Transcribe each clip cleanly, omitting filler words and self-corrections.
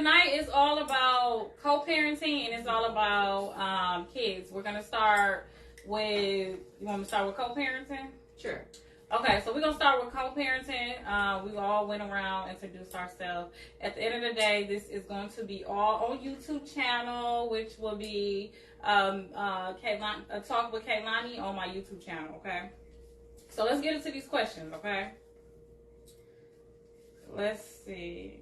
tonight is all about co-parenting and it's all about kids. We're gonna start with. You want me to start with co-parenting? Sure. Okay, so we're going to start with co-parenting. We all went around, introduced ourselves. At the end of the day, this is going to be all on YouTube channel, which will be Kayeloni, Talk with Kayeloni on my YouTube channel, okay? So let's get into these questions, okay? Let's see.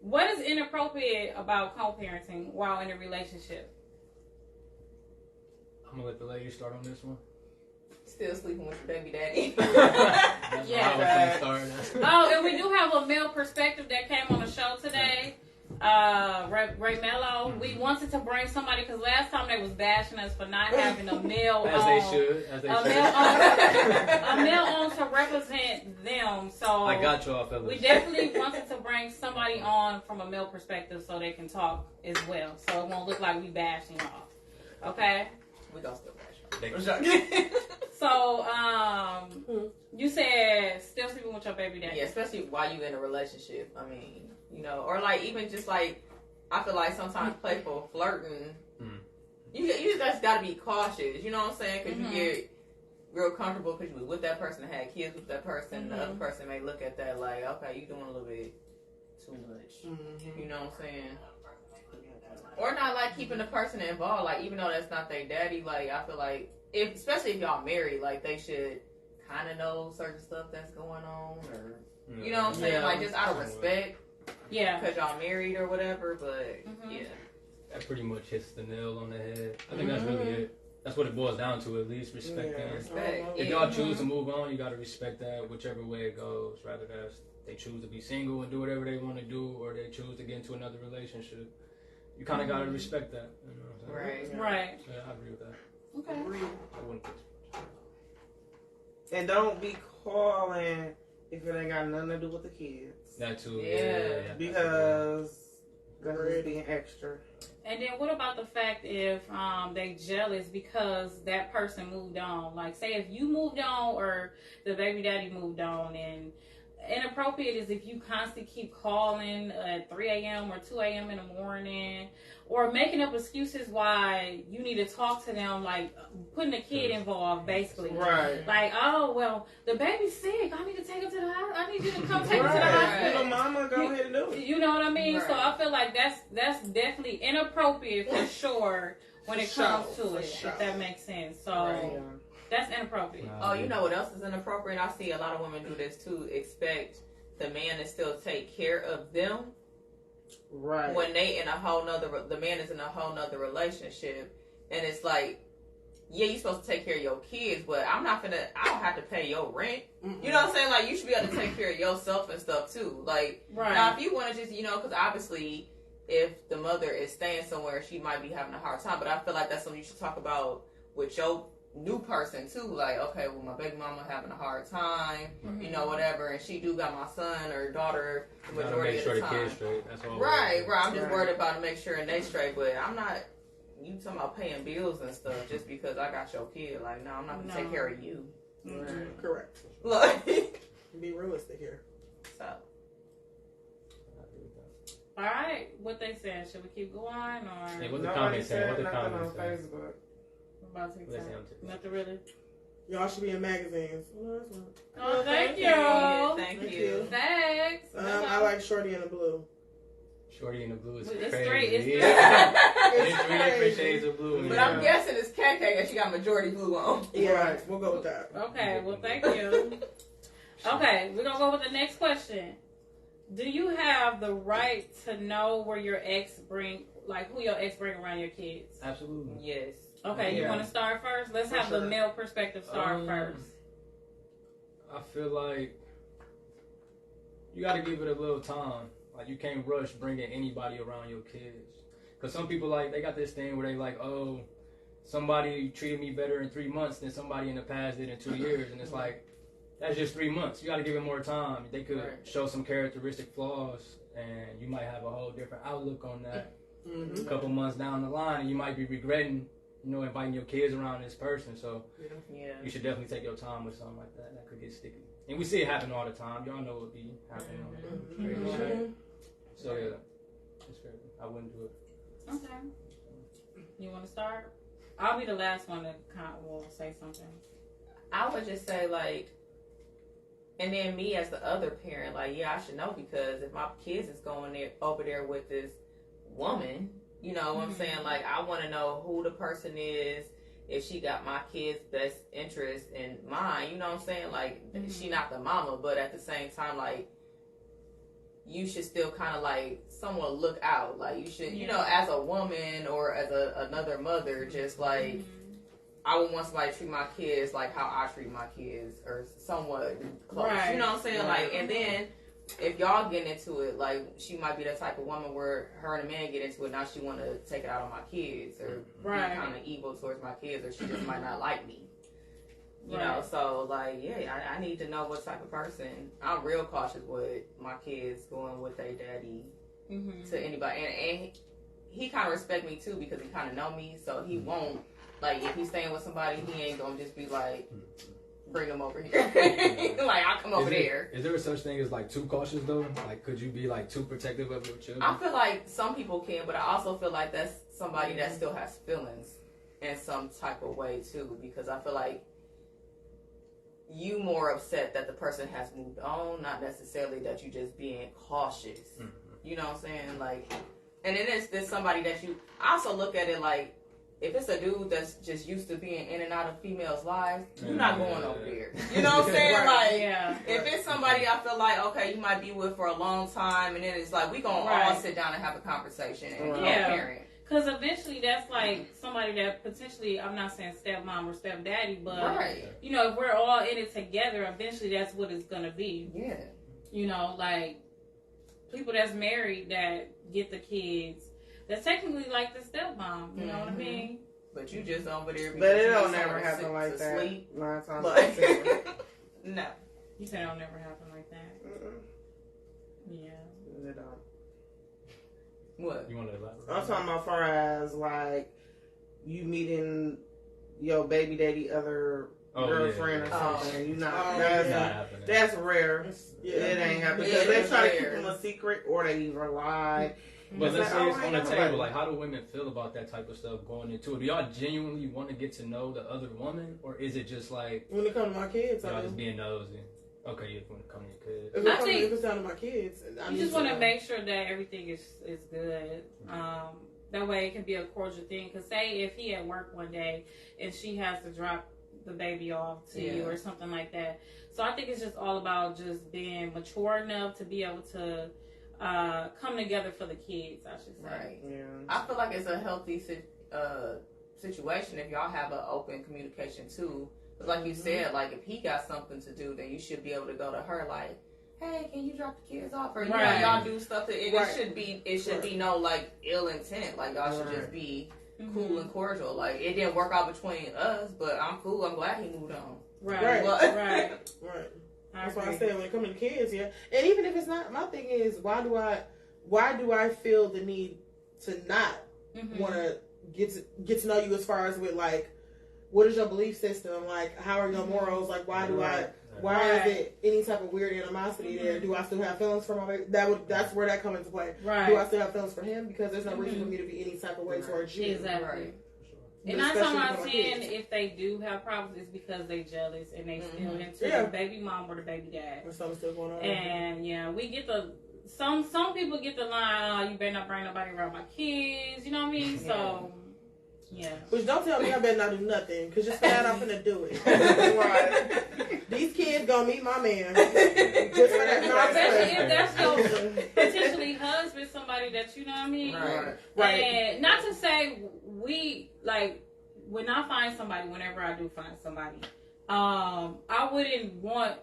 What is inappropriate about co-parenting while in a relationship? I'm going to let the lady start on this one. Still sleeping with your baby daddy. Yeah. Oh, and we do have a male perspective that came on the show today. Raymello. We wanted to bring somebody because last time they was bashing us for not having a male as they should. A male on to represent them. So I got y'all, fellas. We definitely wanted to bring somebody on from a male perspective so they can talk as well. So it won't look like we bashing y'all. Okay? We don't still bash. So, you said still sleeping with your baby daddy. Yeah, especially while you in a relationship. I mean, you know, or like even just like, I feel like sometimes playful flirting, you just gotta be cautious. You know what I'm saying? Because you get real comfortable because you was with that person, had kids with that person. The other person may look at that like, okay, you doing a little bit too much. You know what I'm saying? Or not like keeping the person involved, like even though that's not their daddy, like I feel like especially if y'all married, like they should kind of know certain stuff that's going on, or you know what I'm saying, like just out of respect, because y'all married or whatever. But yeah, that pretty much hits the nail on the head. I think that's really it. That's what it boils down to, at least respect. If y'all choose to move on, you gotta respect that, whichever way it goes. Rather that's they choose to be single and do whatever they want to do, or they choose to get into another relationship. You kind of gotta respect that. You know what I'm saying? Right. Yeah, I agree with that. Okay. I wouldn't. And don't be calling if it ain't got nothing to do with the kids. That too. Yeah. Because that's just being extra. And then what about the fact if they jealous because that person moved on? Like, say if you moved on or the baby daddy moved on, and inappropriate is if you constantly keep calling at 3 a.m. or 2 a.m. in the morning, or making up excuses why you need to talk to them, like putting the kid involved, basically. Right. Like, oh, well, the baby's sick. I need to take him to the hospital. I need you to come take him to the hospital. Mama, go ahead and do it. You know what I mean? Right. So I feel like that's definitely inappropriate for sure when it comes to it, if that makes sense. So that's inappropriate. Oh, you know what else is inappropriate? I see a lot of women do this too. Expect the man to still take care of them. Right. When they in a whole nother, the man is in a whole nother relationship, and it's like, yeah, you're supposed to take care of your kids, but I don't have to pay your rent. You know what I'm saying? Like, you should be able to take care of yourself and stuff too. Like, now if you want to just, you know, because obviously if the mother is staying somewhere, she might be having a hard time, but I feel like that's something you should talk about with your new person too. Like, okay, well, my baby mama having a hard time, you know, whatever, and she do got my son or daughter the majority of the time. Kids straight. That's all. Right. I'm just worried about to make sure and they straight, but I'm not. You talking about paying bills and stuff just because I got your kid? Like, no, I'm not gonna take care of you. Right. Correct. Like, be realistic here. So. All right, what they said? Should we keep going or? Hey, what the comments saying? What the comments on Facebook? About to nothing really. Y'all should be in magazines. Oh, thank you. Thank you. Thanks. I like Shorty in the Blue. Shorty in the Blue is it's crazy. Straight. It's It's 3 different shades of blue. But I'm guessing it's KK and she got majority blue on. Yeah, right. We'll go with that. Okay, well, thank you. Okay, we're going to go with the next question. Do you have the right to know where your ex who your ex bring around your kids? Absolutely. Yes. Okay, you want to start first? Let's have the male perspective start first. I feel like you got to give it a little time. Like, you can't rush bringing anybody around your kids. Because some people, like, they got this thing where they like, oh, somebody treated me better in 3 months than somebody in the past did in 2 years. And it's like, that's just 3 months. You got to give it more time. They could show some characteristic flaws, and you might have a whole different outlook on that. A couple months down the line, and you might be regretting, you know, inviting your kids around this person. So you should definitely take your time with something like that. That could get sticky. And we see it happen all the time. Y'all know what be happening on the So, yeah. cautious for it. I wouldn't do it. Okay. You want to start? I'll be the last one to say something. I would just say, like, and then me as the other parent, like, yeah, I should know, because if my kids is going there over there with this woman, you know what I'm saying? Like, I want to know who the person is, if she got my kids' best interest in mind, you know what I'm saying? Like, she not the mama, but at the same time, like, you should still kind of, like, somewhat look out. Like, you should, you know, as a woman or as another mother, just, like, I would want somebody to treat my kids like how I treat my kids, or somewhat close. Right. You know what I'm saying? Right. Like, and then if y'all get into it, like, she might be the type of woman where her and a man get into it, now she want to take it out on my kids, or be kind of evil towards my kids, or she just might not like me. You know, so, like, yeah, I need to know what type of person. I'm real cautious with my kids going with their daddy to anybody. And he kind of respect me, too, because he kind of know me, so he won't. Like, if he's staying with somebody, he ain't gonna just be like, bring him over here. Like, I'll come over there. Is there a such thing as, like, too cautious, though? Like, could you be, like, too protective of your children? I feel like some people can, but I also feel like that's somebody that still has feelings in some type of way, too. Because I feel like you more upset that the person has moved on, not necessarily that you just being cautious. You know what I'm saying? Like, and then there's somebody that you... I also look at it like, if it's a dude that's just used to being in and out of females' lives, you're not going over there. You know what I'm saying? Like, if it's somebody I feel like, okay, you might be with for a long time, and then it's like, we gonna all sit down and have a conversation and co-parent. Because eventually that's like somebody that potentially, I'm not saying stepmom or stepdaddy, but, you know, if we're all in it together, eventually that's what it's gonna be. Yeah. You know, like, people that's married that get the kids, that's technically like the stepmom, you know what I mean? But you just over there. But it don't never happen like that. Sleep. No. You said it'll never happen like that. Yeah. It don't. What? You want to elaborate? I'm talking about far as, like, you meeting your baby daddy other girlfriend or something. You not. That's rare. It ain't happening. Because they try to keep them a secret, or they even lie. But let's say it's on the table. Like, how do women feel about that type of stuff going into it? Do y'all genuinely want to get to know the other woman, or is it just like when it comes to my kids, y'all just being nosy? Okay, you when it comes to your kids. If it's down to my kids, you just want to make sure that everything is good. That way it can be a cordial thing. Because say if he at work one day and she has to drop the baby off to you or something like that. So I think it's just all about just being mature enough to be able to come together for the kids, I should say. Right. Yeah. I feel like it's a healthy situation if y'all have an open communication too. But like you said, like if he got something to do, then you should be able to go to her like, hey, can you drop the kids off? Or you know, y'all do stuff that it should be no like ill intent. Like y'all should just be cool and cordial. Like it didn't work out between us, but I'm cool. I'm glad he moved on. Right. That's why I said when it comes to kids, and even if it's not, my thing is why do I feel the need to not want to get to know you as far as with like what is your belief system, like how are your morals, like why is it any type of weird animosity there? Do I still have feelings for my that's where that comes into play. Do I still have feelings for him? Because there's no reason for me to be any type of way towards you. Exactly. And 9 times out of 10, if they do have problems, it's because they jealous and they still into the baby mom or the baby dad. There's something still going on. And we get some people get the line, you better not bring nobody around my kids. You know what I mean? So. Yeah. Which don't tell me I better not do nothing, because just glad I'm finna do it. Right. These kids gonna meet my man. Just for that. Especially if that's your potentially husband, somebody that you know what I mean? Right. And not to say when I find somebody, whenever I do find somebody, I wouldn't want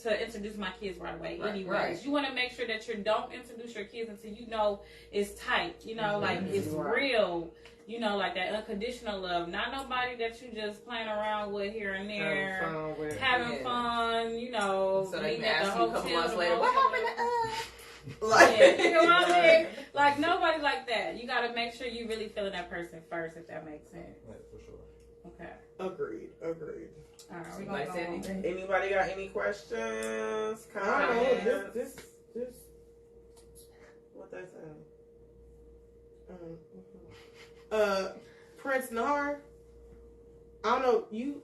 to introduce my kids right away anyways. You want to make sure that you don't introduce your kids until you know it's tight, you know, like it's real. You know, like that unconditional love. Not nobody that you just playing around with here and there. Having fun, you know. So they can ask you a couple months later, what happened to us? Like, you know what I mean? Like, nobody like that. You got to make sure you really feeling that person first, if that makes sense. Yeah, for sure. Okay. Agreed. All right, we gonna go on. Anybody got any questions? Comments? This what they saying? Prince Nahar. I don't know you.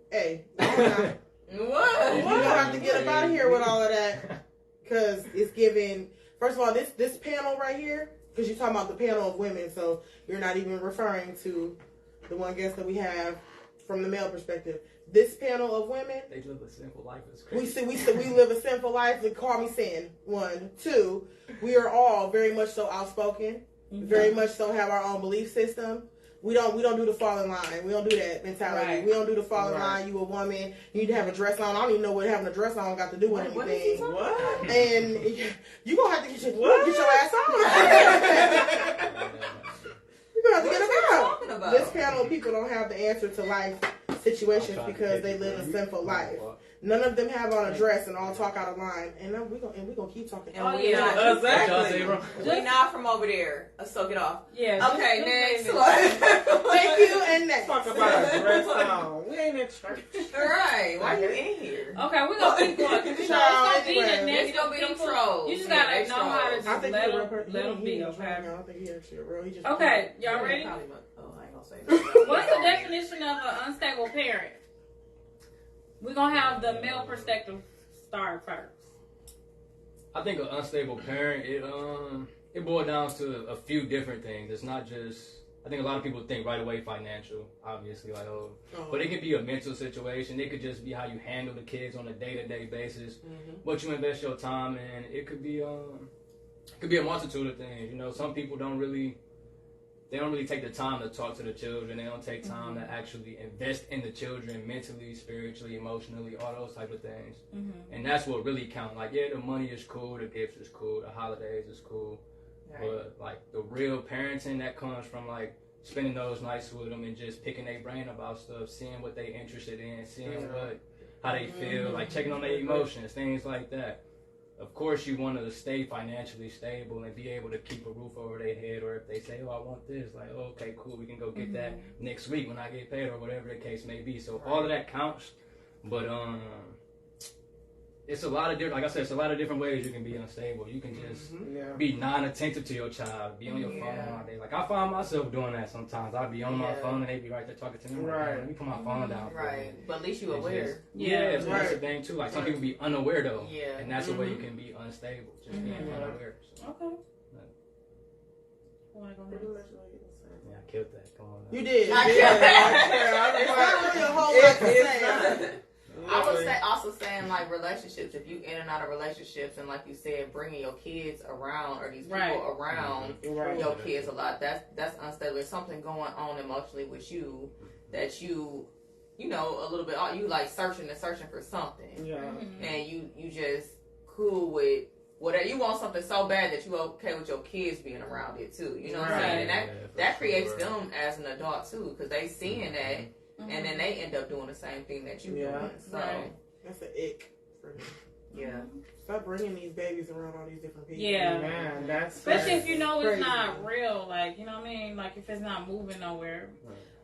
Hey, what? You don't have to get up out of here with all of that, because it's giving. First of all, this panel right here, because you're talking about the panel of women, so you're not even referring to the one guest that we have from the male perspective. This panel of women, they live a sinful life. It's crazy. We live a sinful life. And call me sin. 1, 2. We are all very much so outspoken. Very much so have our own belief system. We don't do the fall in line. We don't do that mentality. Right. We don't do the fall in line. You a woman. You need to have a dress on. I don't even know what having a dress on got to do with anything. What? And you gonna have to get your ass on. You're gonna have to get them out. This panel of people don't have the answer to life situations because they live a sinful life. None of them have on a dress and all talk out of line. And we're gonna keep talking. And exactly. We're not from over there. So get off. Yeah. Okay, next. Thank you, and next. Talk about a dress on. We ain't in church. Right. Why you in here? Okay, we're gonna keep going. It's gonna be the negative. It's gonna be them trolls. You just gotta know how to just let them be. Okay. I don't think he actually real. He just okay, y'all ready? Oh, I ain't gonna say that. What's the definition of an unstable parent? We're going to have the male perspective start first. I think an unstable parent, it boils down to a few different things. It's not just, I think a lot of people think right away financial, obviously, like, but it could be a mental situation. It could just be how you handle the kids on a day-to-day basis, what you invest your time in. It could be a multitude of things. You know, some people don't really take the time to talk to the children. They don't take time to actually invest in the children mentally, spiritually, emotionally, all those type of things. And that's what really counts. Like, yeah, the money is cool, the gifts is cool, the holidays is cool. Right. But, like, the real parenting that comes from, like, spending those nights with them and just picking their brain about stuff, seeing what they interested in, seeing how they feel, like checking on their emotions, things like that. Of course, you want to stay financially stable and be able to keep a roof over their head. Or if they say, "Oh, I want this," like, "Oh, okay, cool, we can go get that next week when I get paid," or whatever the case may be. So all of that counts. But it's a lot of different. Like I said, it's a lot of different ways you can be unstable. You can just be non-attentive to your child, be on your phone all day. Like, I find myself doing that sometimes. I'll be on my phone and they be right there talking to me. Right. Let me put my phone down. Right. But at least you're aware. That's the thing too. Like, some people be unaware though. Yeah. And that's the way you can be unstable. Just being unaware. So. Okay. Yeah, I killed that. Come on. You did. I killed that. It's not really a whole lot to say. I was also saying, like, relationships. If you in and out of relationships, and like you said, bringing your kids around or these people around your kids a lot, that's unstable. There's something going on emotionally with you that you know, a little bit. You like searching for something, and you just cool with whatever. You want something so bad that you okay with your kids being around it too. You know what I'm saying? And that creates them as an adult too, because they seeing that. And then they end up doing the same thing that you doing. So that's an ick for me. Yeah. Stop bringing these babies around all these different people. Yeah. Man, that's especially if you know it's not real. Like, you know what I mean? Like, if it's not moving nowhere.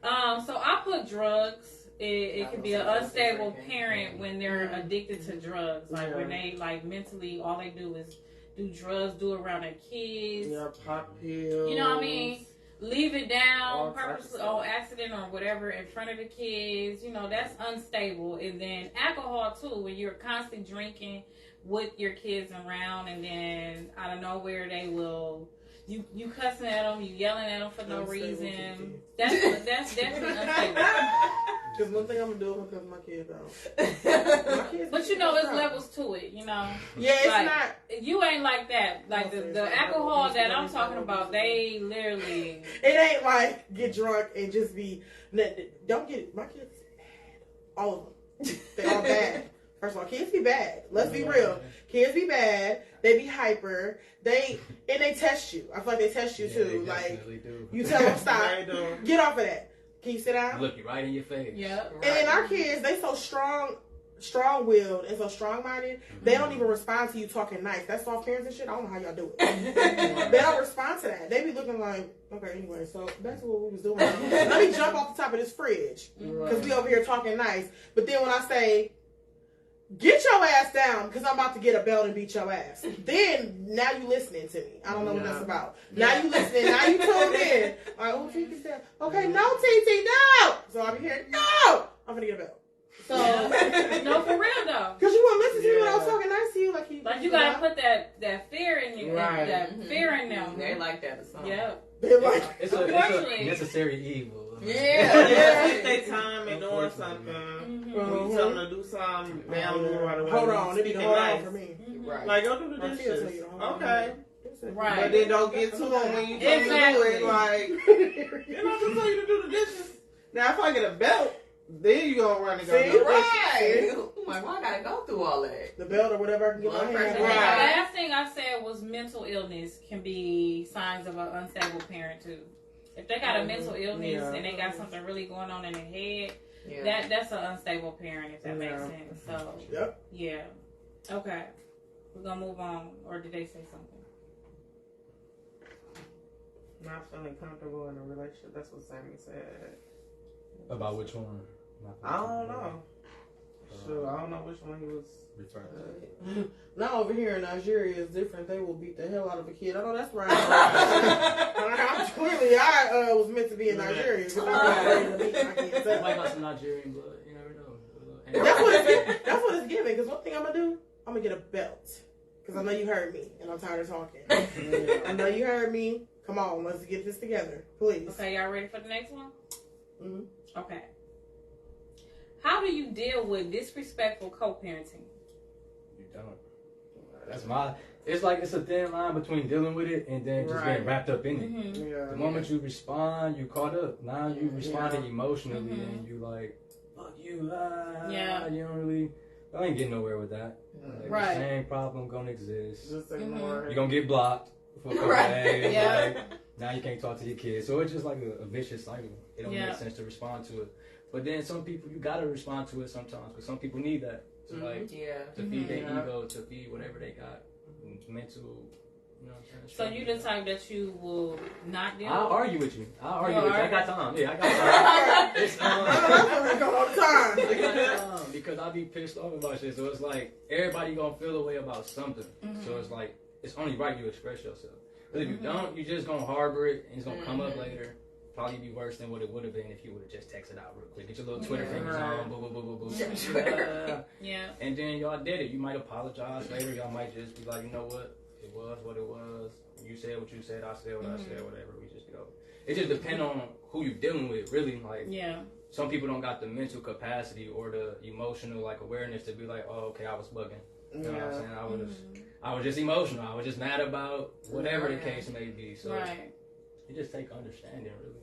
So I put drugs. It could be an unstable parent when they're addicted to drugs. Like, when they, like, mentally, all they do is do drugs, do it around their kids. Yeah, pop pills. You know what I mean? Leave it down purposely on accident or whatever in front of the kids. You know, that's unstable. And then alcohol too, when you're constantly drinking with your kids around, and then out of nowhere they will you cussing at them, you yelling at them for no reason. That's definitely unstable. Because one thing I'm gonna do is because my kids don't. But you know, there's levels to it. You know. Yeah, it's like, not. You ain't like that. Like the alcohol that I'm talking about, they literally. It ain't like get drunk and just be. Don't get my kids bad. All of them. They all bad. First of all, kids be bad. Let's be real. Kids be bad. They be hyper. They test you. I feel like they test you too. Like do. You tell them stop. Get off of that. Can you sit down? Look you right in your face. Yep. And then our kids, they so strong-willed and so strong-minded, they don't even respond to you talking nice. That's soft parents and shit. I don't know how y'all do it. They don't respond to that. They be looking like, okay, anyway, so that's what we was doing. Let me jump off the top of this fridge because we over here talking nice. But then when I say, get your ass down because I'm about to get a belt and beat your ass. Then, now you listening to me. I don't know what that's about. Now you listening. Now you tuned in. All right, oh, TT said, okay, no, TT, no. So I'll be hearing, no. I'm going to get a belt. So, no, for real though. Because you wouldn't listen to me when I was talking nice to you. Like you got to put that fear in you. Right. That fear in them. They like that or something. Yep. They're like, it's a necessary evil. Yeah. If they time and doing something, you tell them to do something, they don't do it right away. Hold on, they be hold on for me. Right. Like, go do the dishes. Okay. Right. But then don't get to them when you tell me to do it. Like, you know, just tell you to do the dishes. Now, if I get a belt, then you gonna run and go. See, right. Like, why I gotta go through all that? The belt or whatever I can get my hand. The last thing I said was mental illness can be signs of an unstable parent too. If they got a mental illness and they got something really going on in their head, that's an unstable parent, if that makes sense. So, yeah. Okay. We're going to move on. Or did they say something? Not feeling comfortable in a relationship. That's what Sammy said. About which one? I don't know. Sure, I don't know which one he was referring to. Now over here in Nigeria is different. They will beat the hell out of a kid. I know that's right. Clearly, I was meant to be in Nigeria because I'm ready to beat my kids. Might got some Nigerian blood. You never know. That's what it's giving. Because one thing I'm gonna do, I'm gonna get a belt. Because I know you heard me, and I'm tired of talking. I know you heard me. Come on, let's get this together, please. Okay, y'all ready for the next one? Mm-hmm. Okay. How do you deal with disrespectful co-parenting? You don't. That's my. It's like it's a thin line between dealing with it and then just getting wrapped up in it. The moment you respond, you caught up. Now you responded emotionally and you like, fuck you. You don't really. I ain't getting nowhere with that. Like, the same problem gonna exist. Just ignore it. You're gonna get blocked for a couple days. Like, now you can't talk to your kids. So it's just like a vicious cycle. It don't make sense to respond to it. But then some people, you gotta respond to it sometimes because some people need that to to feed their ego, to feed whatever they got, mental. You know what I'm saying? So you the type that you will not deal. I'll argue with you. I'll argue with you. I got time. Yeah, I got time. It's all the time. I got time because I be pissed off about shit. So it's like everybody gonna feel a way about something. So it's like it's only right you express yourself. But if you don't, you just gonna harbor it and it's gonna come up later. Probably be worse than what it would have been if you would have just texted out real quick. Get your little Twitter fingers on, boo, boo, boo, boo, boo. And then y'all did it. You might apologize later. Y'all might just be like, you know what? It was what it was. You said what you said. I said what I said. Whatever. We just go. It just depends on who you're dealing with, really. Like, some people don't got the mental capacity or the emotional like awareness to be like, oh, okay, I was bugging. You know what I'm saying? I was just emotional. I was just mad about whatever the case may be. So you just take understanding, really.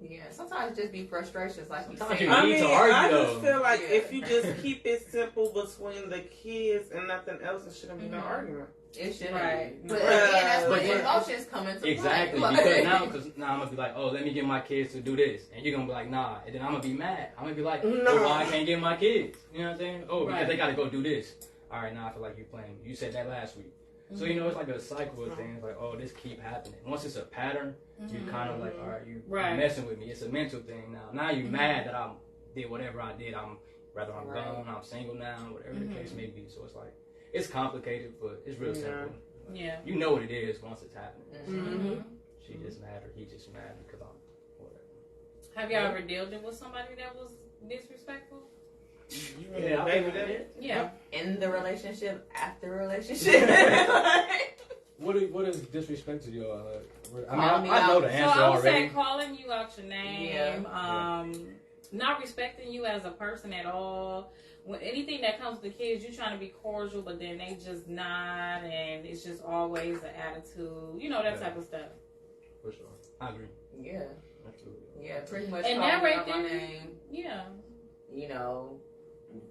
Yeah, sometimes it just be frustrations, like you said. I just feel like if you just keep it simple between the kids and nothing else, it shouldn't be no argument. It shouldn't be. But again, that's when emotions come into play. Exactly, because now I'm going to be like, oh, let me get my kids to do this. And you're going to be like, nah. And then I'm going to be mad. I'm going to be like, well, why I can't get my kids? You know what I'm saying? Oh, because they got to go do this. All right, now I feel like you're playing. You said that last week. So, you know, it's like a cycle of things. Like, oh, this keep happening. Once it's a pattern, you kind of like, all right, you're messing with me. It's a mental thing now. Now you're mad that I did whatever I did. I'm gone, I'm single now, whatever the case may be. So it's like, it's complicated, but it's real simple. Yeah. You know what it is once it's happening. She just mad or he just mad because I'm whatever. Have y'all ever dealt with somebody that was disrespectful? Yeah. In the relationship, after relationship. What is disrespect to y'all? I know the answer already. So I would already. say calling you out your name, not respecting you as a person at all. When anything that comes to the kids, you trying to be cordial, but then they just not, and it's just always an attitude. You know, that type of stuff. For sure. I agree. Yeah. Absolutely. Yeah, pretty much and calling that right out there, my name. Yeah. You know,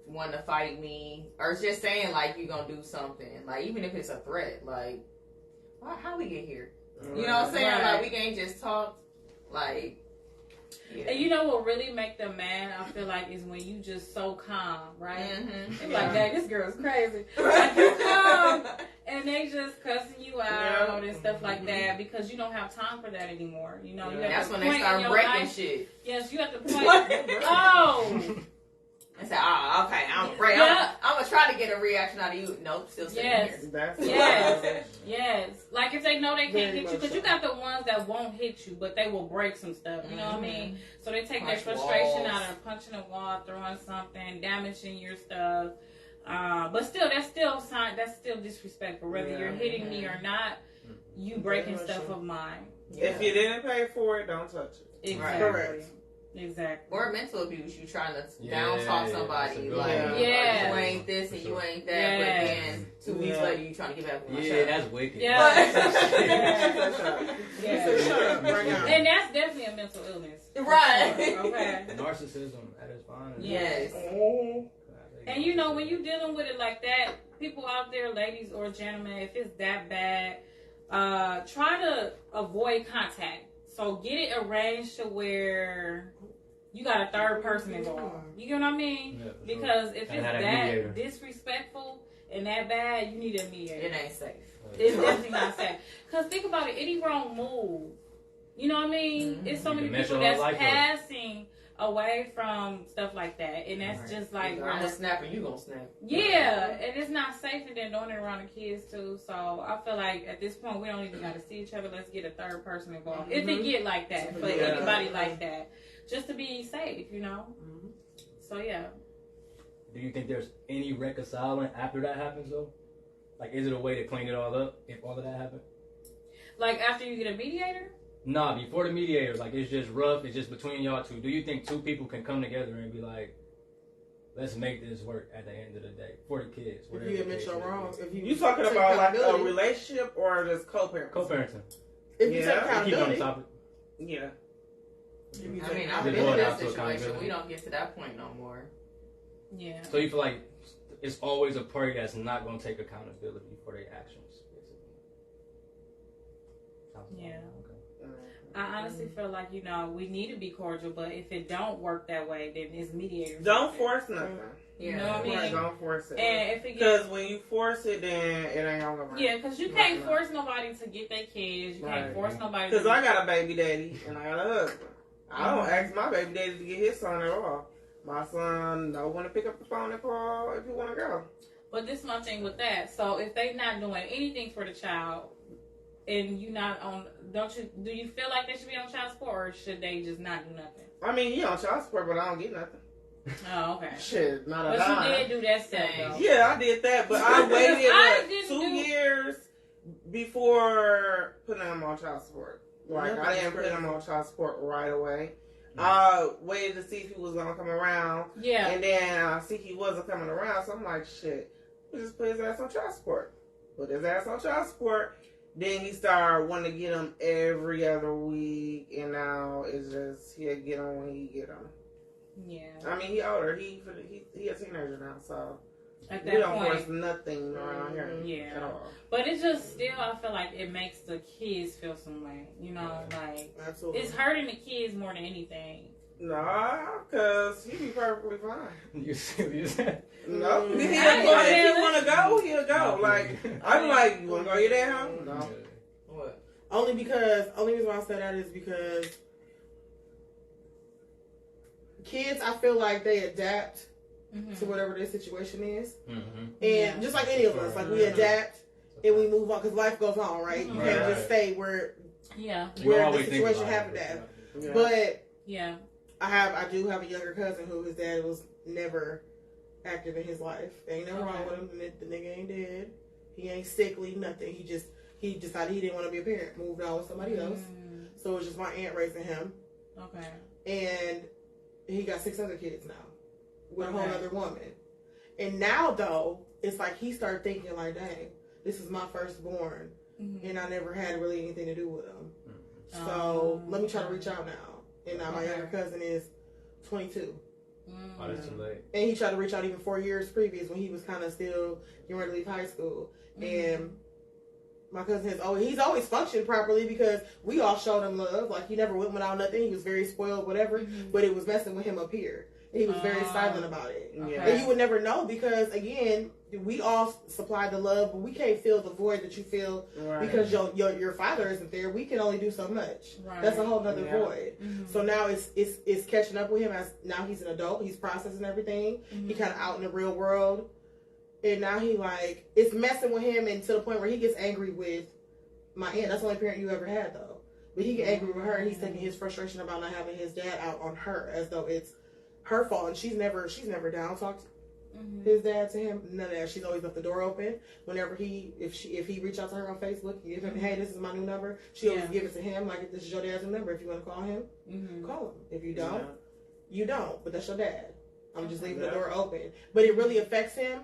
want to fight me, or it's just saying like you're gonna do something, like even if it's a threat, like how we get here? You know what I'm saying? Like we can't just talk, like. Yeah. And you know what really make them mad? I feel like is when you just so calm, right? They're like, "Dang, this girl's crazy." Like you calm, and they just cussing you out and stuff like that because you don't have time for that anymore. You know, you have that's to when point they start in your breaking life. Shit. Yes, you have to point. and say, "Oh, okay, I'm great. I'm gonna try to get a reaction out of you." Nope, still sitting here. That's Yes. Like if they know they can't hit you, because you got the ones that won't hit you, but they will break some stuff. You know what I mean? So they take their frustration out of punching a wall, throwing something, damaging your stuff. But still, that's still disrespectful. Whether you're hitting me or not, you breaking stuff of mine. If you didn't pay for it, don't touch it. Exactly. Correct. Exactly. Or mental abuse. You trying to down talk somebody you ain't this and you ain't that, but then 2 weeks later you trying to get back with my child. That's wicked. And that's definitely a mental illness. Right. Sure. Okay. Narcissism at its finest. Yes. And you know, when you're dealing with it like that, people out there, ladies or gentlemen, if it's that bad, try to avoid contact. So get it arranged to where you got a third person involved. You get what I mean? Yeah, because if it's that disrespectful and that bad, you need a mediator. It ain't safe. It's definitely not safe. Because think about it, any wrong move, you know what I mean? Mm-hmm. It's so many people that's passing away from stuff like that, and that's just like I'm gonna snap and you gonna snap. Yeah, and it's not safe, and then doing it around the kids too. So I feel like at this point we don't even gotta see each other. Let's get a third person involved if it get like that for anybody like that, just to be safe, you know. Mm-hmm. So yeah. Do you think there's any reconciling after that happens though? Like, is it a way to clean it all up if all of that happened? Like after you get a mediator? Nah, before the mediator, like it's just rough, it's just between y'all two. Do you think two people can come together and be like, let's make this work at the end of the day for the kids? If you admit your wrongs, if you talking about like a relationship or just co-parenting? Co-parenting. If you take accountability. Keep on the topic. Yeah. I mean, I've been in that situation. We don't get to that point no more. Yeah. So you feel like it's always a party that's not going to take accountability for their actions, basically. Yeah. I honestly feel like, you know, we need to be cordial, but if it don't work that way, then it's mediators. Don't force nothing. You know what I mean? Right, don't force it. And if it because when you force it, then it ain't gonna work. Yeah, because you can't force nobody to get their kids. You can't force nobody. Because I got a baby daddy and I got a husband. I don't ask my baby daddy to get his son at all. My son don't want to pick up the phone and call if you want to go. But this is my thing with that. So if they not doing anything for the child, and you not on, do you feel like they should be on child support, or should they just not do nothing? I mean, he on child support, but I don't get nothing. Oh, okay. Shit, not a dime. But you did do that stuff, though. Yeah, I did that, but I waited 2 years before putting him on child support. Like, I didn't put him on child support right away. I waited to see if he was going to come around. Yeah. And then I see he wasn't coming around, so I'm like, shit, we just put his ass on child support. Put his ass on child support. Then he started wanting to get him every other week, and now it's just he'll get him when he get him. Yeah. I mean, he older. He a teenager now, so at that we don't point, force nothing around here at all. But it's just still, I feel like it makes the kids feel some way. You know, like absolutely, it's hurting the kids more than anything. Nah, because he be perfectly fine. You serious? No. If he want to go, he'll go. Like, I'm like, you want to go your dad home? No. What? Only reason why I say that is because kids, I feel like they adapt to whatever their situation is. And just like any of us, like we adapt and we move on because life goes on, right? You can't just stay where the situation happened at. Yeah. But yeah. I do have a younger cousin who his dad was never active in his life. There ain't nothing wrong with him. The nigga ain't dead. He ain't sickly, nothing. He decided he didn't want to be a parent. Moved on with somebody else. So it was just my aunt raising him. Okay. And he got 6 other kids now with a whole other woman. And now though, it's like he started thinking like, dang, this is my firstborn, and I never had really anything to do with him. So let me try to reach out now. And now my younger cousin is 22. Oh, that's too late. And he tried to reach out even 4 years previous when he was kind of still getting ready to leave high school. And my cousin he's always functioned properly because we all showed him love. Like, he never went without nothing. He was very spoiled, whatever. But it was messing with him up here. He was very silent about it. Okay. And you would never know because, again, we all supply the love, but we can't fill the void that you feel because your father isn't there. We can only do so much. Right. That's a whole other void. So now it's catching up with him as now he's an adult. He's processing everything. He kind of out in the real world. And now he like, it's messing with him and to the point where he gets angry with my aunt. That's the only parent you ever had though. But he get angry with her and he's taking his frustration about not having his dad out on her as though it's her fault, and she's never down talked his dad to him. None of that. She's always left the door open. Whenever if he reach out to her on Facebook, give him, hey, this is my new number. She always give it to him like this is your dad's new number. If you want to call him, call him. If you don't, you don't. But that's your dad. I'm just leaving the door open. But it really affects him.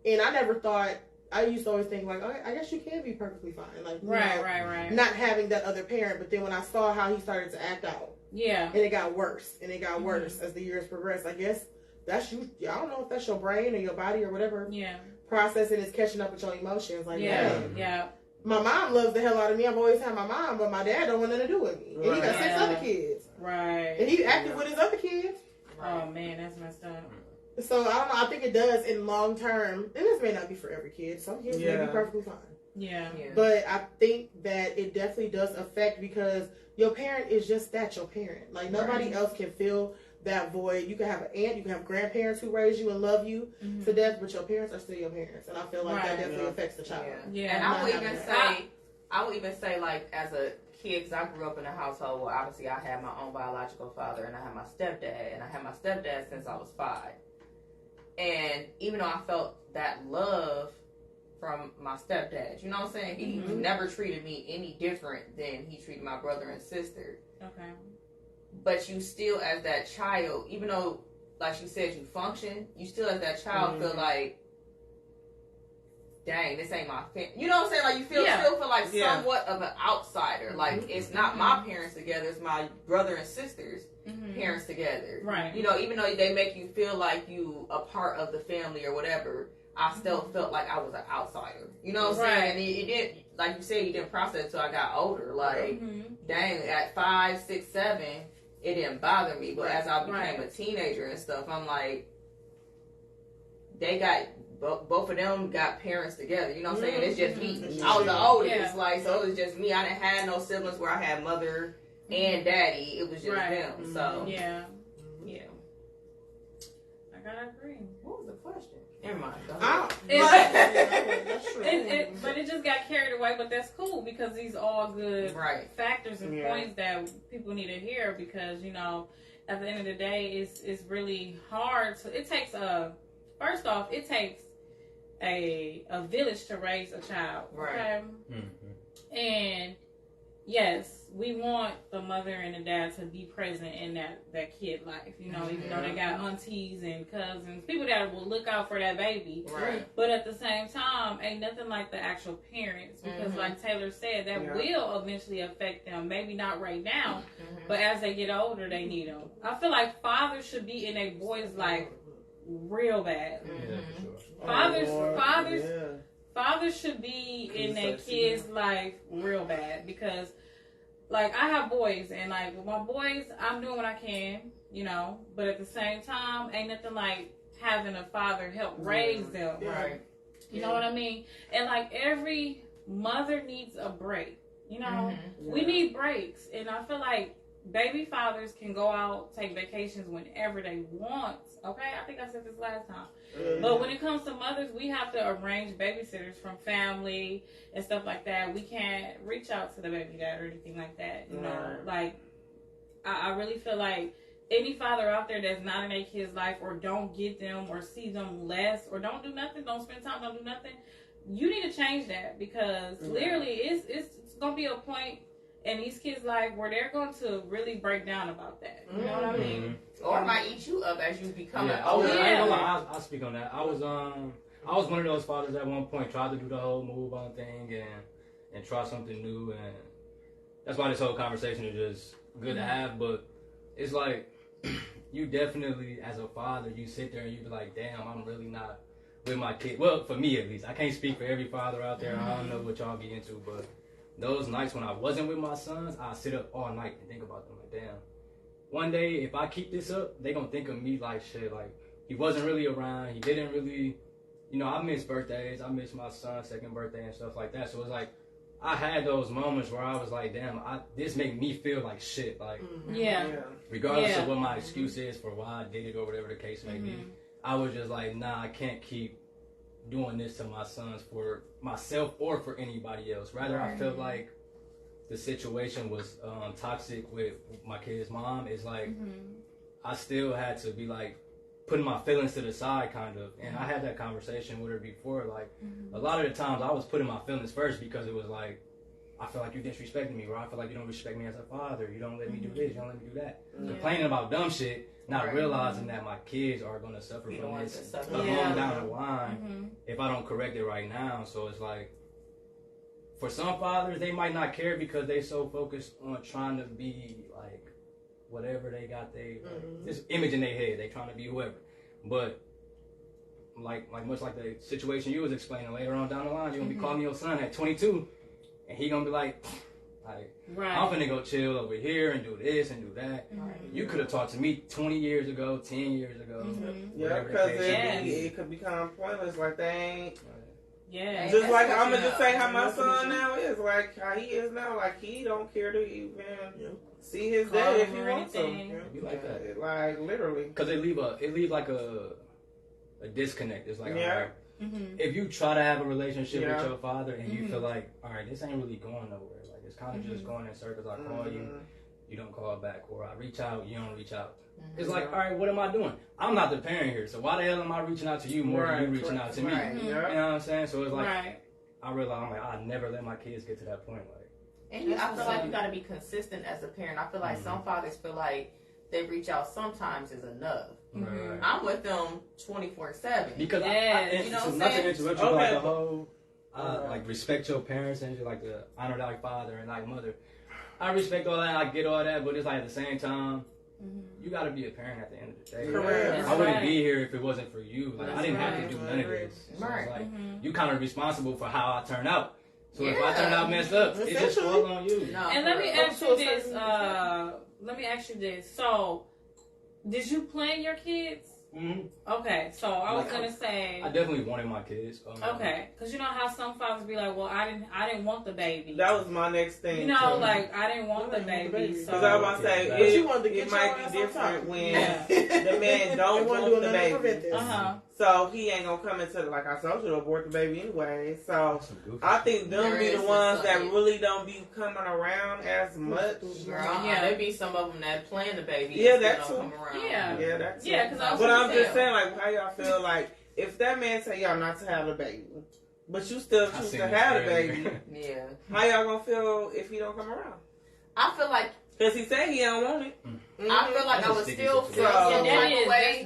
And I never thought. I used to always think like, okay, I guess you can be perfectly fine, like right, not having that other parent. But then when I saw how he started to act out. Yeah. And it got worse. And it got worse as the years progressed. I guess that's you. I don't know if that's your brain or your body or whatever. Yeah. Processing is catching up with your emotions. Like, yeah. My mom loves the hell out of me. I've always had my mom, but my dad don't want nothing to do with me. And he got 6 other kids. Right. And he active with his other kids. Oh, man, that's messed up. So, I don't know. I think it does in long term. And this may not be for every kid. Some kids may be perfectly fine. Yeah. But I think that it definitely does affect because your parent is just that, your parent. Like, nobody else can fill that void. You can have an aunt, you can have grandparents who raise you and love you to death, but your parents are still your parents. And I feel like that definitely affects the child. Yeah. And I would even say, like, as a kid, because I grew up in a household where obviously I had my own biological father and I had my stepdad. And I had my stepdad since I was 5. And even though I felt that love from my stepdad, you know what I'm saying? He never treated me any different than he treated my brother and sister. Okay. But you still, as that child, even though, like she said, you function, you still, as that child, feel like, dang, this ain't my family. You know what I'm saying? Like, you still feel like somewhat of an outsider. Like, it's not my parents together, it's my brother and sister's parents together. Right. You know, even though they make you feel like you a part of the family or whatever, I still felt like I was an outsider. You know what I'm saying? And it didn't, like you said, you didn't process it until I got older. Like, dang, at 5, 6, 7, it didn't bother me. But as I became a teenager and stuff, I'm like, they got, both of them got parents together. You know what I'm saying? It's just me. I was the oldest. Like, so it was just me. I didn't have no siblings where I had mother and daddy. It was just them. So, yeah. I gotta agree. What was the question? Never mind. But it just got carried away. But that's cool because these all good factors and points that people need to hear because, you know, at the end of the day, it's really hard. It takes first off, it takes a village to raise a child. Okay? And yes, we want the mother and the dad to be present in that kid life, you know, even though they got aunties and cousins, people that will look out for that baby. Right. But at the same time, ain't nothing like the actual parents because like Taylor said, that will eventually affect them. Maybe not right now, but as they get older, they need them. I feel like fathers should be in a boy's life real bad. Fathers should be in their kids' life real bad because, like, I have boys, and, like, with my boys, I'm doing what I can, you know, but at the same time, ain't nothing like having a father help raise them. Right. You know what I mean? And, like, every mother needs a break, you know? We need breaks, and I feel like baby fathers can go out, take vacations whenever they want. Okay, I think I said this last time. But when it comes to mothers, we have to arrange babysitters from family and stuff like that. We can't reach out to the baby dad or anything like that. You know, like, I really feel like any father out there that's not in a kid's life or don't get them or see them less or don't do nothing, don't spend time, don't do nothing, you need to change that because literally it's going to be a point in these kids' life where they're going to really break down about that. You know what I mean? Or it might eat you up as you become older. I ain't gonna lie, I'll speak on that. I was one of those fathers at one point, tried to do the whole move on thing and try something new, and that's why this whole conversation is just good to have. But it's like you definitely, as a father, you sit there and you be like, damn, I'm really not with my kid. Well, for me at least, I can't speak for every father out there. I don't know what y'all be into, but those nights when I wasn't with my sons, I sit up all night and think about them. Like, damn, one day if I keep this up, they gonna think of me like shit. Like he wasn't really around. He didn't really, you know, I miss birthdays. I miss my son's second birthday and stuff like that. So it's like I had those moments where I was like, damn, this made me feel like shit. Like regardless of what my excuse is for why I did it or whatever the case may be, I was just like, nah, I can't keep doing this to my sons for myself or for anybody else. Rather, I felt like the situation was toxic with my kid's mom. It's like I still had to be like putting my feelings to the side, kind of. And I had that conversation with her before. Like a lot of the times I was putting my feelings first because it was like, I feel like you disrespecting me, or I feel like you don't respect me as a father. You don't let me do this, you don't let me do that. Complaining about dumb shit, not realizing that my kids are going to suffer from this along down the line if I don't correct it right now. So it's like, for some fathers, they might not care because they so focused on trying to be like whatever they got, this image in their head. They trying to be whoever. But like much like the situation you was explaining, later on down the line, you're gonna be calling your son at 22, and he gonna be like I'm finna go chill over here and do this and do that. You could have talked to me 20 years ago, 10 years ago. Yeah, because it could become pointless. Like they ain't. Yeah. Just like I'm gonna just say how my son now is, like how he is now. Like he don't care to even see his dad if he wants him. Be like that. Like literally. Because it leave like a disconnect. It's like, all right, if you try to have a relationship with your father and you feel like, all right, this ain't really going nowhere. Like it's kind of just going in circles. I call you, you don't call back, or I reach out, you don't reach out. It's like, all right, what am I doing? I'm not the parent here, so why the hell am I reaching out to you more than you reaching out to me? You know what I'm saying? So it's like, I realize I never let my kids get to that point. Like, and I feel like you got to be consistent as a parent. I feel like some fathers feel like they reach out sometimes is enough. I'm with them 24/7 because you know what I'm not to saying? interrupt you, like the whole like respect your parents and like the honor thy father and thy mother. I respect all that. I get all that, but it's like at the same time, you got to be a parent at the end of the day. Correct. I wouldn't be here if it wasn't for you. Like I didn't have to do none of this. So it's like you kind of responsible for how I turn out. So if I turn out messed up, it just falls on you. No, and let me ask you this. Let me ask you this. So, did you plan your kids? Okay, so I was gonna say I definitely wanted my kids. Okay, because you know how some fathers be like, well, I didn't want the baby. That was my next thing. You know, like I didn't want the baby. So I was about to say it might be different when the man don't want the baby. So he ain't gonna come into like I told you to abort the baby anyway. So I think them be the ones that really don't be coming around as much. There be some of them that plan the baby. Yeah, that's true. Yeah, that's true. Because but I'm just saying, like, how y'all feel like if that man say y'all not to have a baby, but you still choose to have a baby. How y'all gonna feel if he don't come around? I feel like. Because he said he don't want it. I feel like I would still feel some type of way.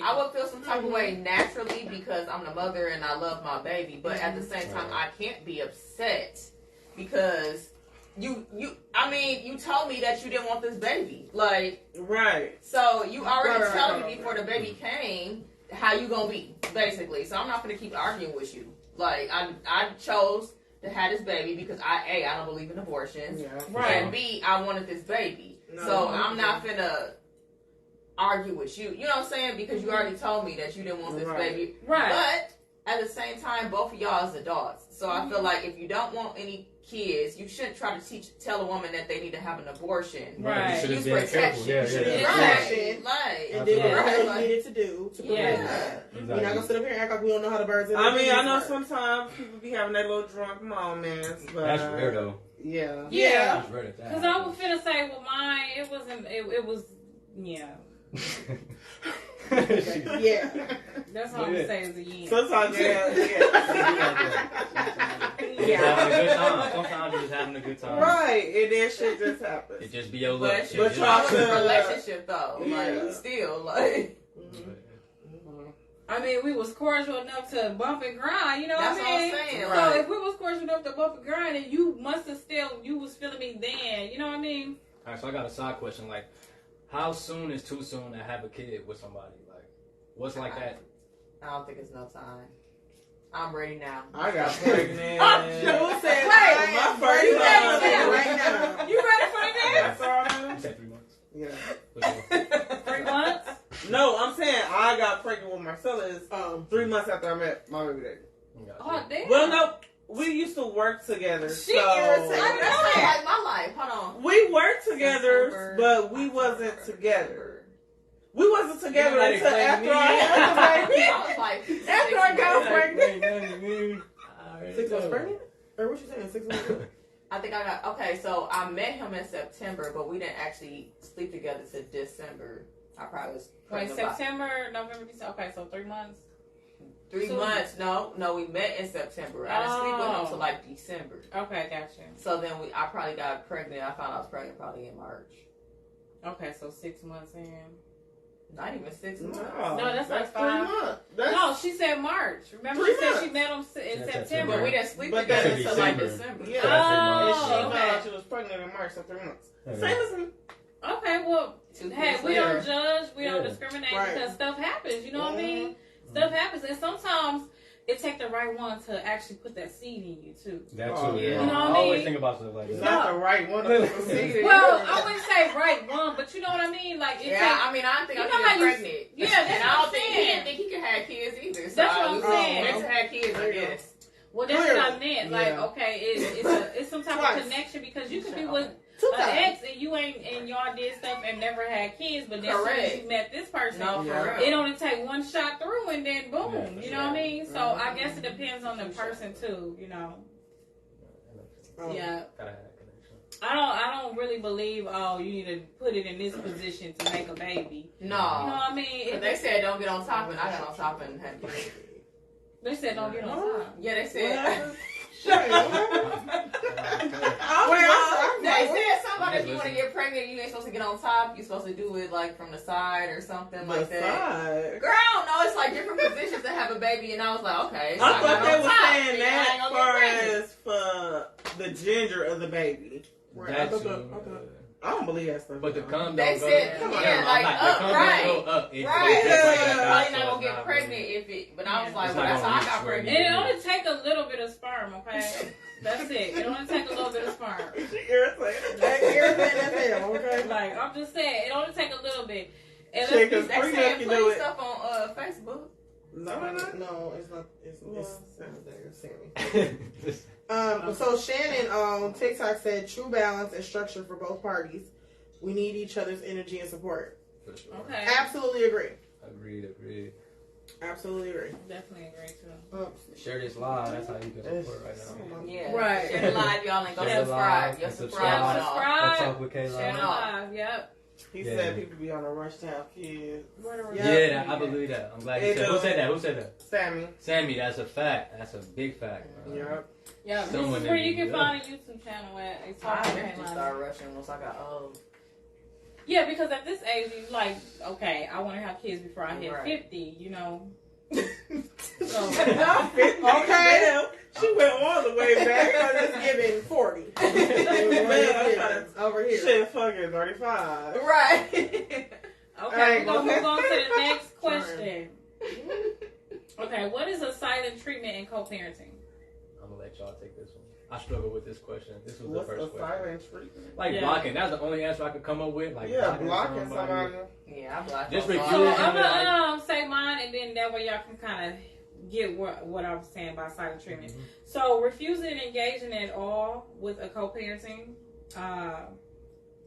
I would feel some type of way naturally because I'm the mother and I love my baby. But at the same time, I can't be upset because you told me that you didn't want this baby. Like, so you already told me before the baby came how you gonna be, basically. So I'm not gonna keep arguing with you. Like, I chose to have this baby because I don't believe in abortions, and B, I wanted this baby. So I'm not finna argue with you. You know what I'm saying? Because you already told me that you didn't want this baby. But at the same time, both of y'all is adults. So I feel like if you don't want any kids, you shouldn't try to tell a woman that they need to have an abortion. Use protection. And do whatever you needed to do to prevent that. We're not gonna sit up here and act like we don't know how the birds. I mean, I know sometimes people be having that little drunk moments, but that's rare though. Yeah. Because I was finna say, well, mine, it wasn't. It was. That's all I'm gonna say is a yeah. Sometimes Sometimes you're just having a good time. Right, and then shit just happens. It just be your luck. But y'all in a relationship though, like still like. I mean, we was cordial enough to bump and grind, you know That's what I mean? What I'm saying, so if we was cordial enough to bump and grind, and you must have you was feeling me then, you know what I mean? All right, so I got a side question. Like, how soon is too soon to have a kid with somebody? Like, what's like that? I don't think it's no time. I'm ready now. I got pregnant. Who said my first right now? You ready for the dance? You said 3 months. Yeah. months after I met my baby daddy. Oh, damn. Well, no, we used to work together. She so irritated. That's like my life. Hold on. we worked together, September, but we wasn't together. We wasn't together until after I had the baby. I was like, After I got pregnant. 6 months pregnant? Or what you saying? 6 months pregnant? I think I got, okay, so I met him in September, but we didn't actually sleep together till December. I probably was Wait, pregnant September, November, December. Okay, so 3 months. 3 months. No, we met in September. I didn't sleep with him until like December. Okay, gotcha. So then I probably got pregnant. I found I was pregnant probably in March. Okay, so 6 months in. Not even 6 months. No, that's like 3 5. months. No, she said March. Remember, 3 she said months. she met him in September. But we didn't sleep But together that's until like December. December. Yeah. Oh, And she okay. found out she was pregnant in March, so 3 months. Okay. Same as me. Okay, well, hey, we later. don't judge, we don't Yeah. discriminate Right. because stuff happens. You know what I mean? Stuff happens, and sometimes it takes the right one to actually put that seed in you too. That Oh, too. yeah. Yeah. You know what I I always mean? think about stuff like It's that. not the right one to proceed. Well, I wouldn't say right one, but you know what I mean. Like, it Yeah, takes, I mean, I don't think You I know could how get you- pregnant. yeah, that's and what I I'm don't think he saying. didn't think he could have kids either. So That's what I I'm was saying. meant to have kids, I There you go. guess. well, that's what I Clearly. meant. Like, Yeah. okay, it's some type Twice. of connection because you could be with 2 an times. ex and you ain't and y'all did stuff and never had kids, but then as soon as Correct. you met this person, No, for Yeah. real. it only take one shot through and then boom. Yeah, You know what I mean? So I Mhm. guess it depends on the person too. You know. Oh. Yeah. Gotta have that connection. I don't really believe. Oh, you need to put it in this position to make a baby. No. You know what I mean? But they said don't get on top, and I got on top and had kids. They said don't get on top. Yeah, they What said. happened? Shit, what happened? They said somebody if you want to get pregnant, you ain't supposed to get on top. You're supposed to do it like from the side or something like that. Side. Girl, I don't know. It's like different positions to have a baby, and I was like, okay. So I thought got they on were top, saying and I that ain't as gonna far get pregnant. as for the gender of the baby. Right, That I thought too. that- I don't believe that stuff. But the cum They don't go said, down. yeah, like the up, cum right. don't go up. It Right. goes just like Yeah. that, Probably so not gonna it's get not pregnant really- if it. But I was Yeah. like, It's well, not that's how gonna I got reach where pregnant. And it only take a little bit of sperm, okay? That's it. It only take a little bit of sperm. She irritated. Irritating as hell, okay? Like I'm just saying, it only take a little bit. And Shit, let's 'cause be, They Free saying can do plenty it. stuff on Facebook. No, no, no. No, it's not. It's Sammy. So Shannon on TikTok said, "True balance and structure for both parties. We need each other's energy and support." For sure. okay. Absolutely agree. Agreed. Absolutely agree. Definitely agree too. Share this live. That's how you can support right now. Yeah. Right. Share the live, y'all, and go Share the subscribe. live Your and subscribe. Yeah, on all. subscribe. Talk with Share Kayeloni. the live. Yep. He Yeah. said people be on a rush to have kids. Yeah, I believe that. I'm glad you They said. do. Who said that? Sammy. Sammy. That's a fact. That's a big fact. Yep. Yeah, this Someone is where that you you can love. find a YouTube channel at I ATalkWithKayeloni. eventually started rushing once I got old. Yeah, because at this age, you like, okay, I want to have kids before I hit Right. 50, you know. So, Okay. She went all the way back. Because it's giving 40. Man, Over here. shit, fucking 35. Right. okay, Hey, we're going to okay. move on to the next question. Okay, what is a silent treatment in co-parenting? I'm gonna let y'all take this one. I struggle with this question. This was What's the a first question. silent treatment? Like Yeah. blocking. That's the only answer I could come up with. Like Yeah, blocking somebody. Yeah, I blocked Just most refuse So all Usually, I'm that. going to say mine, and then that way y'all can kind of get what I'm saying by silent treatment. Mhm. So refusing engaging at all with a co-parenting,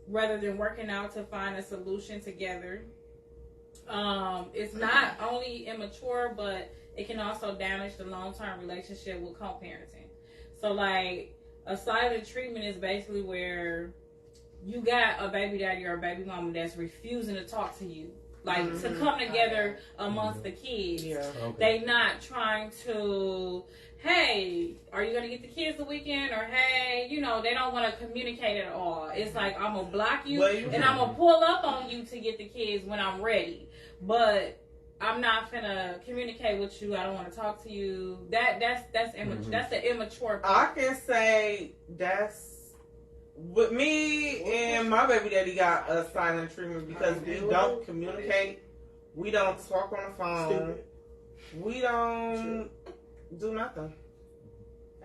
rather than working out to find a solution together. It's not only immature, but it can also damage the long-term relationship with co-parenting. So like a silent treatment is basically where you got a baby daddy or a baby mama that's refusing to talk to you. Like to come together amongst the kids. Yeah. Okay. They not trying to, hey, are you going to get the kids the weekend? Or, hey, you know, they don't want to communicate at all. It's like, I'm going to block you Well, you and I'm going to pull up on you to get the kids when I'm ready. But I'm not going to communicate with you. I don't want to talk to you. That's immature. That's the immature I part. can say that's with me and my baby daddy got a silent treatment because we don't communicate. We don't talk on the phone. Stupid. We don't do nothing.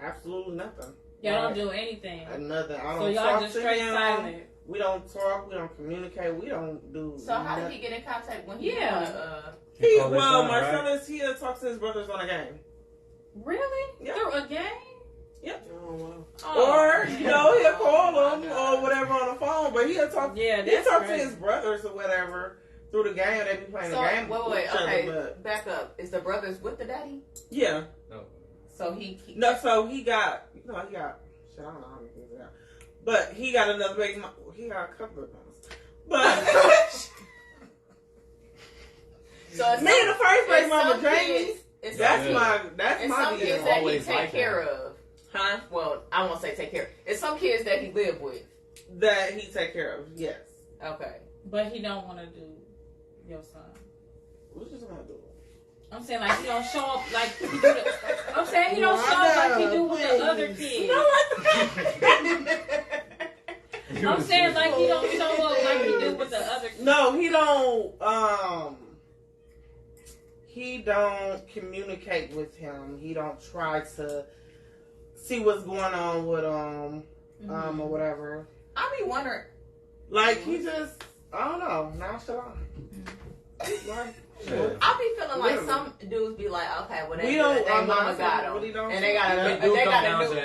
Absolutely nothing. Y'all don't do anything. Nothing. I don't so y'all talk just to straight him. silent. We don't talk. We don't communicate. We don't do. So how did he get in contact when he Marcellus, he'll talk to his brothers on a game. Really? Yep. Through a game? Yep. Oh, wow. Or he'll call them or whatever on the phone, but he'll talk. Yeah, he'll talk to his brothers or whatever through the game. They be playing the game. Wait. Okay, back up. Is the brothers with the daddy? Yeah. No. So he So he got. Shit, I don't know how many things out. But he got another baby. He got a couple of things. But so me and the first baby mama Jamie. That's my some kids that he take like care of. Huh? Well, I won't say take care of. It's some kids that he live with. That he take care of, yes. Okay. But he don't want to do your son. What you gonna do? I'm saying like he don't show up like he do the, I'm saying he don't show up like he do with the other kids. I'm saying like he don't show up like he do with the other kids. No, he don't communicate with him. He don't try to see what's going on with or whatever. I be wondering, like he just I don't know, nonchalant. Like, I be feeling like some dudes be like, okay, well they mama got them, and they got a new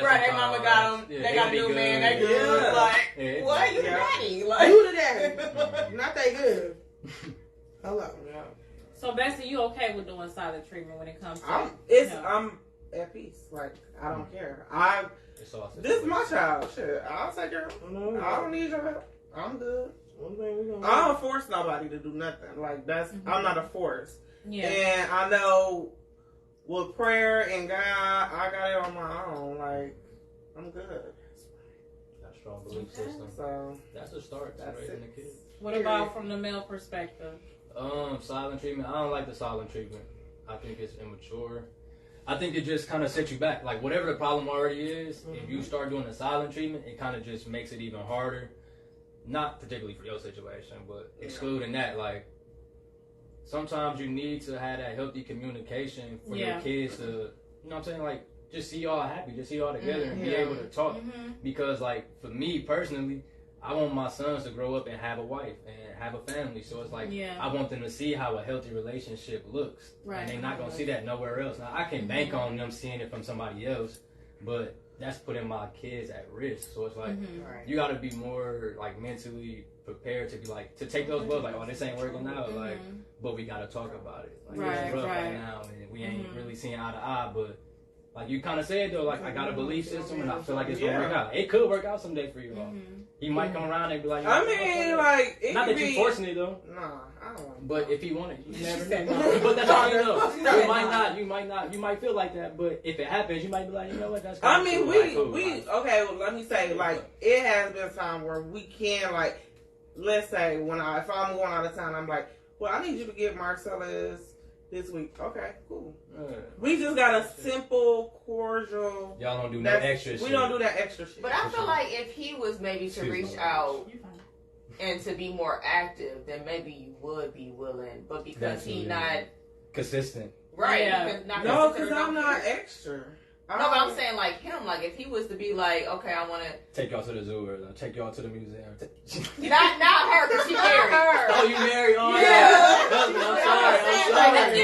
right. They mama got them. They got a new man. They good. Like, what you daddy? Like, you the daddy? Not that good. Hello. Yeah. So basically, you okay with doing silent treatment when it comes to? I'm at peace. Like I don't care. This is my child. Shit, I'll take care of him. I don't need your help. I'm good. I don't force nobody to do nothing. Like that's I'm not a force. Yeah. And I know with prayer and God, I got it on my own. Like I'm good. That's a strong belief system. So that's a start to raising a kid. What about from the male perspective? Silent treatment. I don't like the silent treatment. I think it's immature. I think it just kind of sets you back. Like whatever the problem already is, if you start doing the silent treatment, it kind of just makes it even harder. Not particularly for your situation, but excluding that, like sometimes you need to have that healthy communication for your kids to, you know what I'm saying, like just see y'all happy, just see y'all together and be able to talk. Because like for me personally, I want my sons to grow up and have a wife and have a family. So it's like I want them to see how a healthy relationship looks, and they're not gonna see that nowhere else. Now I can bank on them seeing it from somebody else, but that's putting my kids at risk. So it's like you got to be more like mentally prepared to be like to take those blows. Like, oh, this ain't working out. Like, but we got to talk about it. Like, it's rough right now, and we ain't really seeing eye to eye. But like you kind of said though, like I got a belief system, and I feel like it's gonna work out. It could work out someday for you. He might come around and be like, I mean, like it not could that you forcing it though. Nah, I don't want. But if he wanted, you never know. But that's all you know. You might feel like that. But if it happens, you might be like, you know what? That's. I mean, cool. we okay. Well, let me say, like, it has been time where we can, like, let's say if I'm going out of town, I'm like, well, I need you to get Marcellus this week. Okay, cool. We just got a simple, cordial. Y'all don't do no extra shit. We don't do that extra shit. But I feel like if he was maybe to reach out and to be more active, then maybe you would be willing. But because he's not consistent, right? Yeah. Because I'm not extra. No, but I'm saying like him. Like if he was to be like, okay, I want to take y'all to the zoo or take y'all to the museum. not her, because she married. Oh, you married? Oh, yeah. I'm sorry.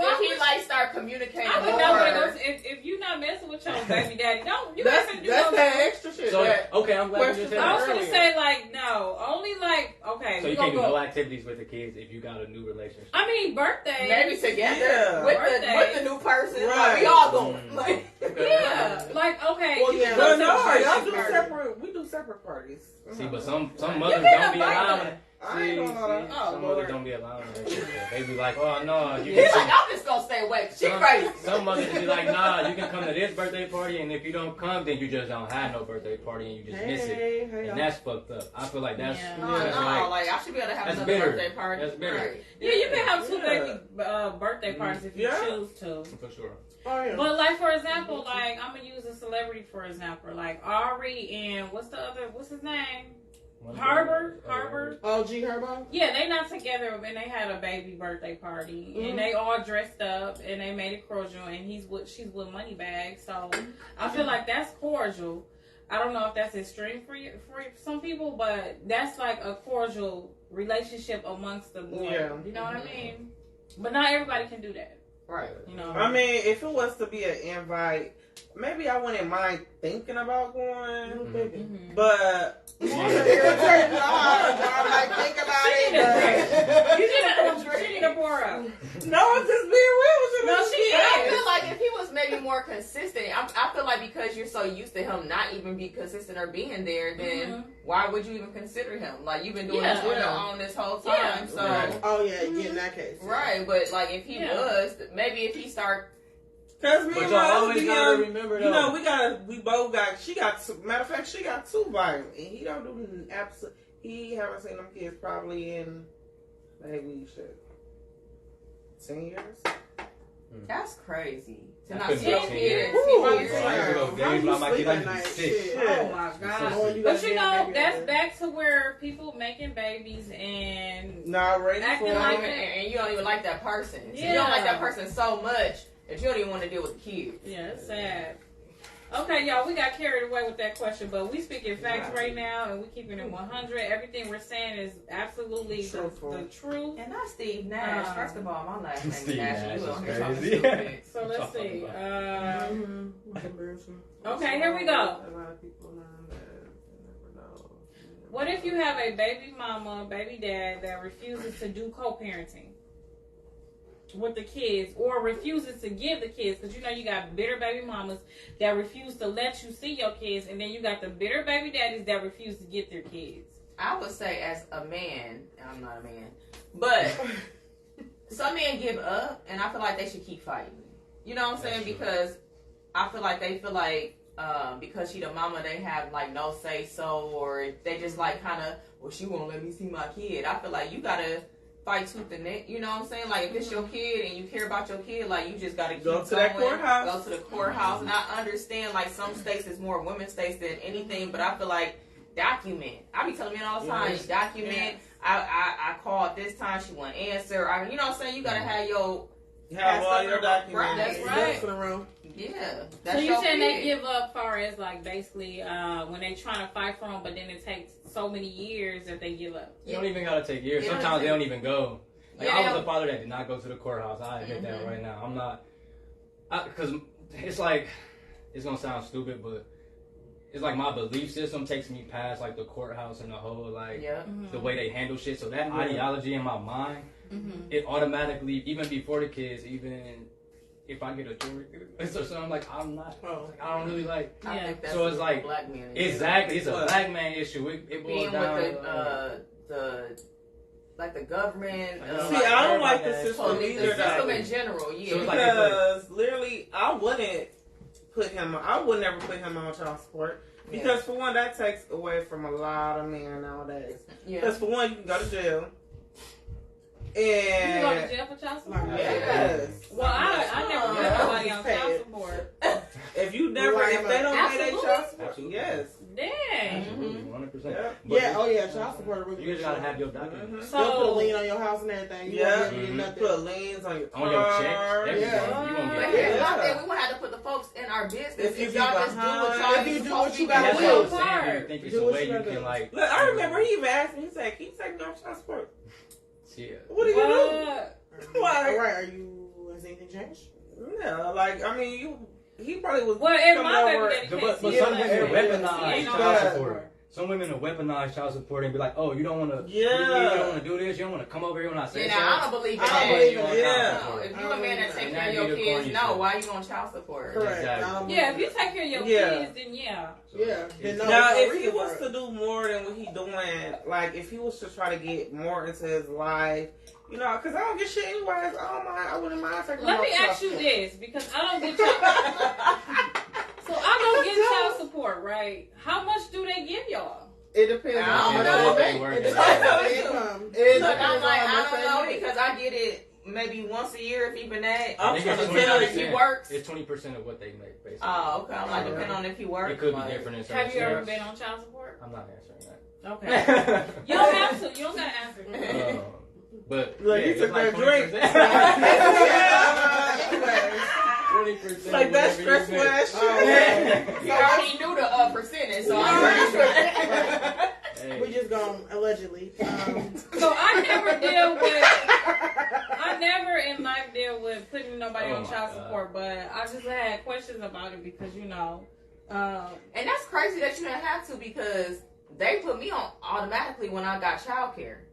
If he like start communicating, I would know if you're not messing with your baby daddy, don't you? That's that extra shit. So, okay, I'm glad you just said that. I was gonna say like no, only like okay. So you can't do no activities with the kids if you got a new relationship. I mean birthday, maybe together with the new person. Right. Like, we all going. Like, yeah, like okay. Well, yeah, but no, y'all do separate. We do separate parties. See, but some mothers don't be allowing it. I ain't gonna know that. Some mothers don't be allowing it. They be like, oh no, you he's like, I'm just gonna stay away. She crazy. Some mothers be like, nah, you can come to this birthday party, and if you don't come, then you just don't have no birthday party, and you just miss it, and that's fucked up. I feel like that's like I should be able to have another birthday party. That's bitter. Right. Yeah, you can have two baby birthday parties if you choose to. For sure. Oh, yeah. But like for example, like I'm gonna use a celebrity for example, like Ari and what's his name? Harbor. Oh, G Herbo? Yeah, they not together, and they had a baby birthday party, and they all dressed up, and they made it cordial, and she's with Moneybag, so I feel like that's cordial. I don't know if that's extreme for some people, but that's like a cordial relationship amongst the boys. Yeah. You know what I mean? But not everybody can do that. Right. You know. I mean, if it was to be an invite, maybe I wouldn't mind thinking about going, but I'm like thinking about it. You need to pour up. No, I'm just being real with you. No, she But I is. feel like if he was maybe more consistent, I feel like because you're so used to him not even be consistent or being there, then why would you even consider him? Like, you've been doing this on your own this whole time. So, oh yeah, in that case, right. But like, if he was, maybe if he start. Because me and my always gotta remember, you know, we both got, matter of fact, she got 2 violent, and he don't do he haven't seen them kids probably in, maybe, 10 years. That's crazy. To not couldn't see your be 10 kids. years. 10 years. Oh my God. But you know, that's back to where people making babies and not ready acting for like and you don't even like that person. Yeah. So you don't like that person so much that you don't even want to deal with the kids. Yeah, it's sad. Okay, y'all, we got carried away with that question, but we speaking facts right now, and we keeping it 100. Everything we're saying is absolutely the truth. And that's Steve Nash. First of all, my last name is Nash. You is on here talking crazy. stupid. So let's see. Okay, here we go. What if you have a baby mama, baby dad that refuses to do co-parenting with the kids, or refuses to give the kids? Because you know you got bitter baby mamas that refuse to let you see your kids, and then you got the bitter baby daddies that refuse to get their kids. I would say, as a man, I'm not a man, but some men give up, and I feel like they should keep fighting. You know what I'm saying? Because I feel like they feel like because she the mama, they have like no say so, or they just like kind of, well, she won't let me see my kid. I feel like you gotta fight tooth and nail. You know what I'm saying? Like, if it's your kid and you care about your kid, like, you just gotta keep go to going, that courthouse. Go to the courthouse. And I understand, like, some states is more women's states than anything, but I feel like document. I be telling men all the time, document. Yes. I called this time, she won't answer. You know what I'm saying? You gotta have your all your documents. Right, that's right. For the room. Yeah. So you saying they give up far as like basically when they trying to fight for them, but then it takes so many years that they give up. You don't even gotta take years. Yeah, Sometimes they don't even go. Like, I was a father that did not go to the courthouse. I admit that right now. I'm not, because it's like, it's gonna sound stupid, but it's like my belief system takes me past like the courthouse and the whole like the way they handle shit. So that ideology in my mind, it automatically, even before the kids, even if I get a jury or something, like I'm not, like, I don't really like. I think that's so it's like black man. exactly, it's a black man issue. It boils down with the government. See, I don't like the system either. The system in general, yeah. So because literally, I would never put him on child support. Because for one, that takes away from a lot of men nowadays. Because for one, you can go to jail. And you go to jail for child support? Yes. Well, I never put nobody on child support. If they don't pay their child support, yes. Dang. 100%. Child support. Really You just gotta have your documents. So put a lien on your house and everything. Put liens on your car. On your checks. Everything. You gonna get I think we gonna have to put the folks in our business. If you y'all just do what you supposed to gotta do. do. That's what I'm saying. You think it's a way you can like. Look, I remember he even asked me. He said, "Can you take me off child support?" Yeah. What are you doing? All right. Has anything changed? No, like I mean, he probably was. Well, in my over. But some women weaponize child support. Some women will weaponize child support and be like, "Oh, you don't want to, you don't want to do this. You don't want to come over here when I say so." I don't believe in that. If you're a man that takes care of your kids, no, why are you on child support? Correct. Exactly. Yeah, if you take care of your kids, then Now, if he was to do more than what he's doing, like if he was to try to get more into his life, you know, because I don't get shit anyways. I wouldn't mind taking. Let me ask you this, because I don't get child. So I don't get child support, right? How much do they give y'all? It depends on I don't how know. much they work. Look, I'm like, I don't know, because I get it maybe once a year, if even that. I'm trying to depending tell on if he works. It's 20% of what they make, basically. Oh, okay. I'm like, depending on if he works. It could be different in certain Have you ever states. been on child support? I'm not answering that. Okay. You don't have to. You don't got to answer. But Look, yeah, he took that drink. 20%. Like that stressful ass shit. You already knew the percentage, so I'm pretty sure. We just gonna allegedly. So I never in life deal with putting nobody on child support, but I just had questions about it because and that's crazy that you didn't have to because they put me on automatically when I got childcare.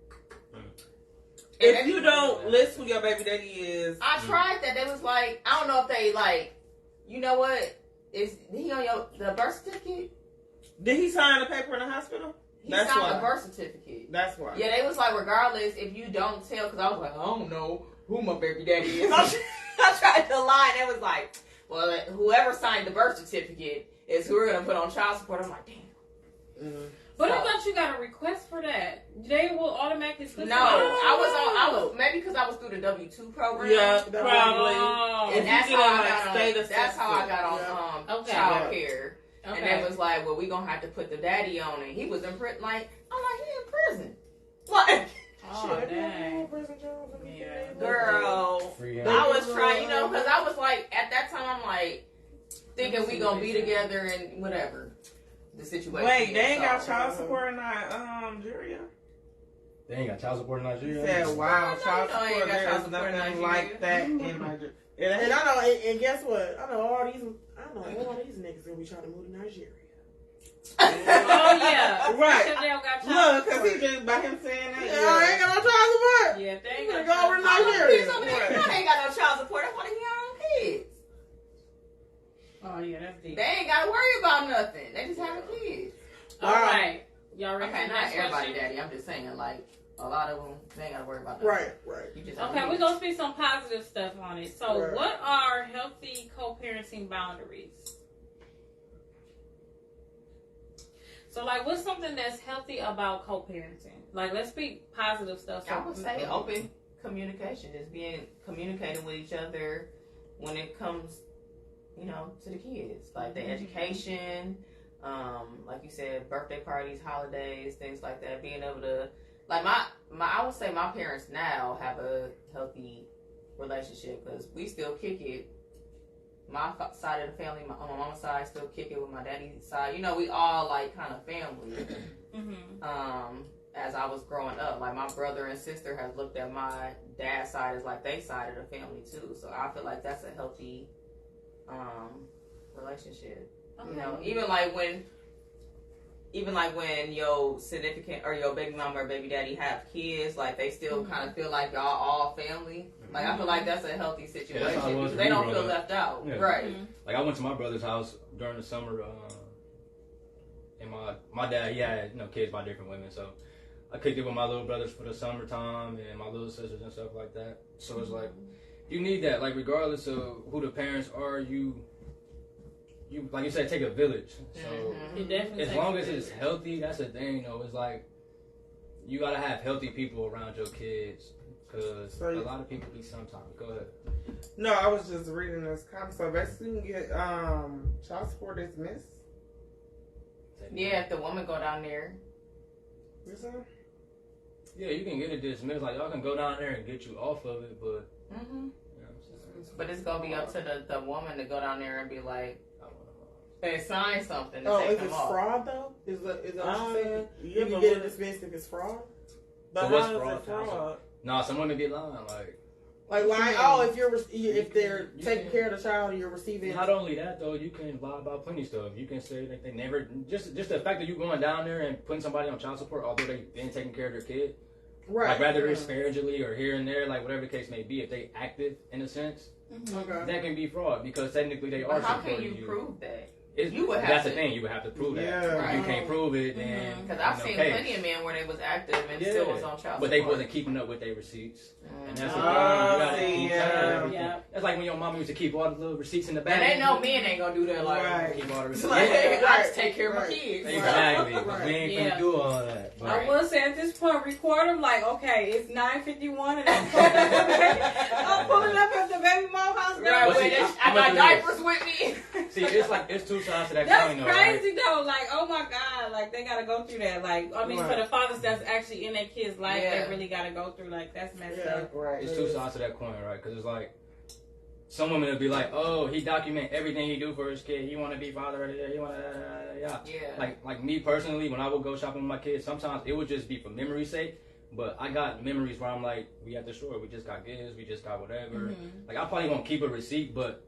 If you don't list who your baby daddy is, I tried that. They was like, I don't know if they like, you know what? Is he on the birth certificate? did he sign the paper in the hospital? He signed the birth certificate. That's why. Yeah, they was like, regardless, if you don't tell, because I was like, I don't know who my baby daddy is. I tried to lie, and they was like, well, whoever signed the birth certificate is who we're going to put on child support. I'm like, damn. But I thought you got a request for that. They will automatically put No, I was maybe because I was through the W-2 program. Yeah, probably. And that's how I got on child care. Okay. And they was like, well, we gonna have to put the daddy on it. He was in prison. Like, I'm like, he in prison. Like, oh, dang. Yeah. Girl, I was trying, because I was like, at that time, I'm like, thinking we gonna be together and whatever. The situation. Wait, they ain't got child support in Nigeria? They ain't got child support in Nigeria? He said, wow, child No, support, there's nothing like that in Nigeria. And I know, and guess what? I know all these niggas gonna be trying to move to Nigeria. Oh yeah, right. Because they don't got child Look, because support. he just by him saying that. I ain't got no child support. Yeah, if they ain't They got go over to child support. Nigeria. They ain't got no child support. That's why they got own kids. Oh yeah, that's deep. They ain't got to worry about nothing. They just having kids. All right, y'all ready? Okay, for the not next everybody, question? daddy. I'm just saying, like, a lot of them, they ain't got to worry about nothing. Right. You just Okay, we're gonna speak some positive stuff on it. So, Right. what are healthy co-parenting boundaries? So, like, what's something that's healthy about co-parenting? Like, let's speak positive stuff. I would say open communication, just communicating with each other when it comes, to the kids, like the education, like you said, birthday parties, holidays, things like that. Being able to, like I would say my parents now have a healthy relationship because we still kick it. My side of the family, my mama's side, still kick it with my daddy's side. We all like kind of family. As I was growing up, like my brother and sister have looked at my dad's side as like they side of the family too. So I feel like that's a healthy relationship. Okay. Even like when your significant or your baby mama or baby daddy have kids, like they still kind of feel like y'all all family. Like I feel like that's a healthy situation because they don't feel left out. Yeah. Right. Like I went to my brother's house during the summer, and my dad, he had kids by different women, so I kicked it with my little brothers for the summertime and my little sisters and stuff like that. So it's like you need that, like regardless of who the parents are, you like you said, take a village. So as long as it's healthy, that's the thing. It's like you gotta have healthy people around your kids because a lot of people be sometimes. Go ahead. No, I was just reading this comment. So basically, you can get child support dismissed. Yeah, if the woman go down there. Yeah, you can get it dismissed. Like y'all can go down there and get you off of it, but but it's gonna be up to the woman to go down there and be like, and sign something. To take If them it's off. fraud though, is that what you're saying? Yeah, You can get it dismissed if it's fraud. But what's how is it fraud? Nah, some women be lying. If they're taking care of the child and you're receiving. Not only that though, you can lie about plenty of stuff. You can say that they never just the fact that you going down there and putting somebody on child support, although they've been taking care of their kid. Right. Like rather sparingly or here and there, like whatever the case may be, if they active in a sense, that can be fraud because technically they are How supporting can you prove that? That's the thing. You would have to prove that. Yeah. If you can't prove it, then because I've seen plenty of men where they was active and still was on child support, but they wasn't keeping up with their receipts. And that's the thing. Oh, You gotta keep track of everything. Yeah. That's like when your mama used to keep all the little receipts in the bag. and they know men ain't gonna do that. Like, Keep all the receipts. like I just take care of my kids. Exactly. But we ain't gonna do all that. But I will say at this point, record them like, okay, it's 9:51 and I'm pulling up at the baby mom house now. Right, I got diapers with me. see, it's two sides to that That's coin, though. crazy Right? though. Like, oh my God, like they gotta go through that. Like, I mean, for the fathers that's actually in their kids' life, they really gotta go through. Like, that's messed up. Right. It's two sides to that coin, right? Because it's like some women will be like, oh, he document everything he do for his kid. He want to be father of the year. He want to, Yeah. Like me personally, when I would go shopping with my kids, sometimes it would just be for memory's sake. But I got memories where I'm like, we at the store, we just got gifts, we just got whatever. Like I probably won't keep a receipt, but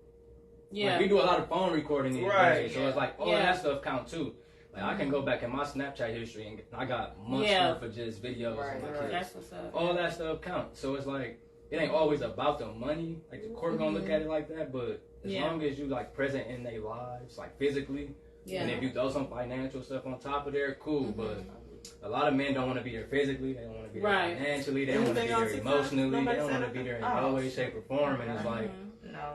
like, we do a lot of phone recording these days, so it's like all that stuff count too. Like I can go back in my Snapchat history and I got months worth of just videos of my kids. That's what's up. All that stuff counts. So it's like it ain't always about the money. Like the court gonna look at it like that, but as long as you like present in their lives, like physically, and if you throw some financial stuff on top of there, cool. But a lot of men don't want to be there physically. They don't want to be there financially. They don't want to be there emotionally. They don't want to be there in no way, shape, or form. And it's like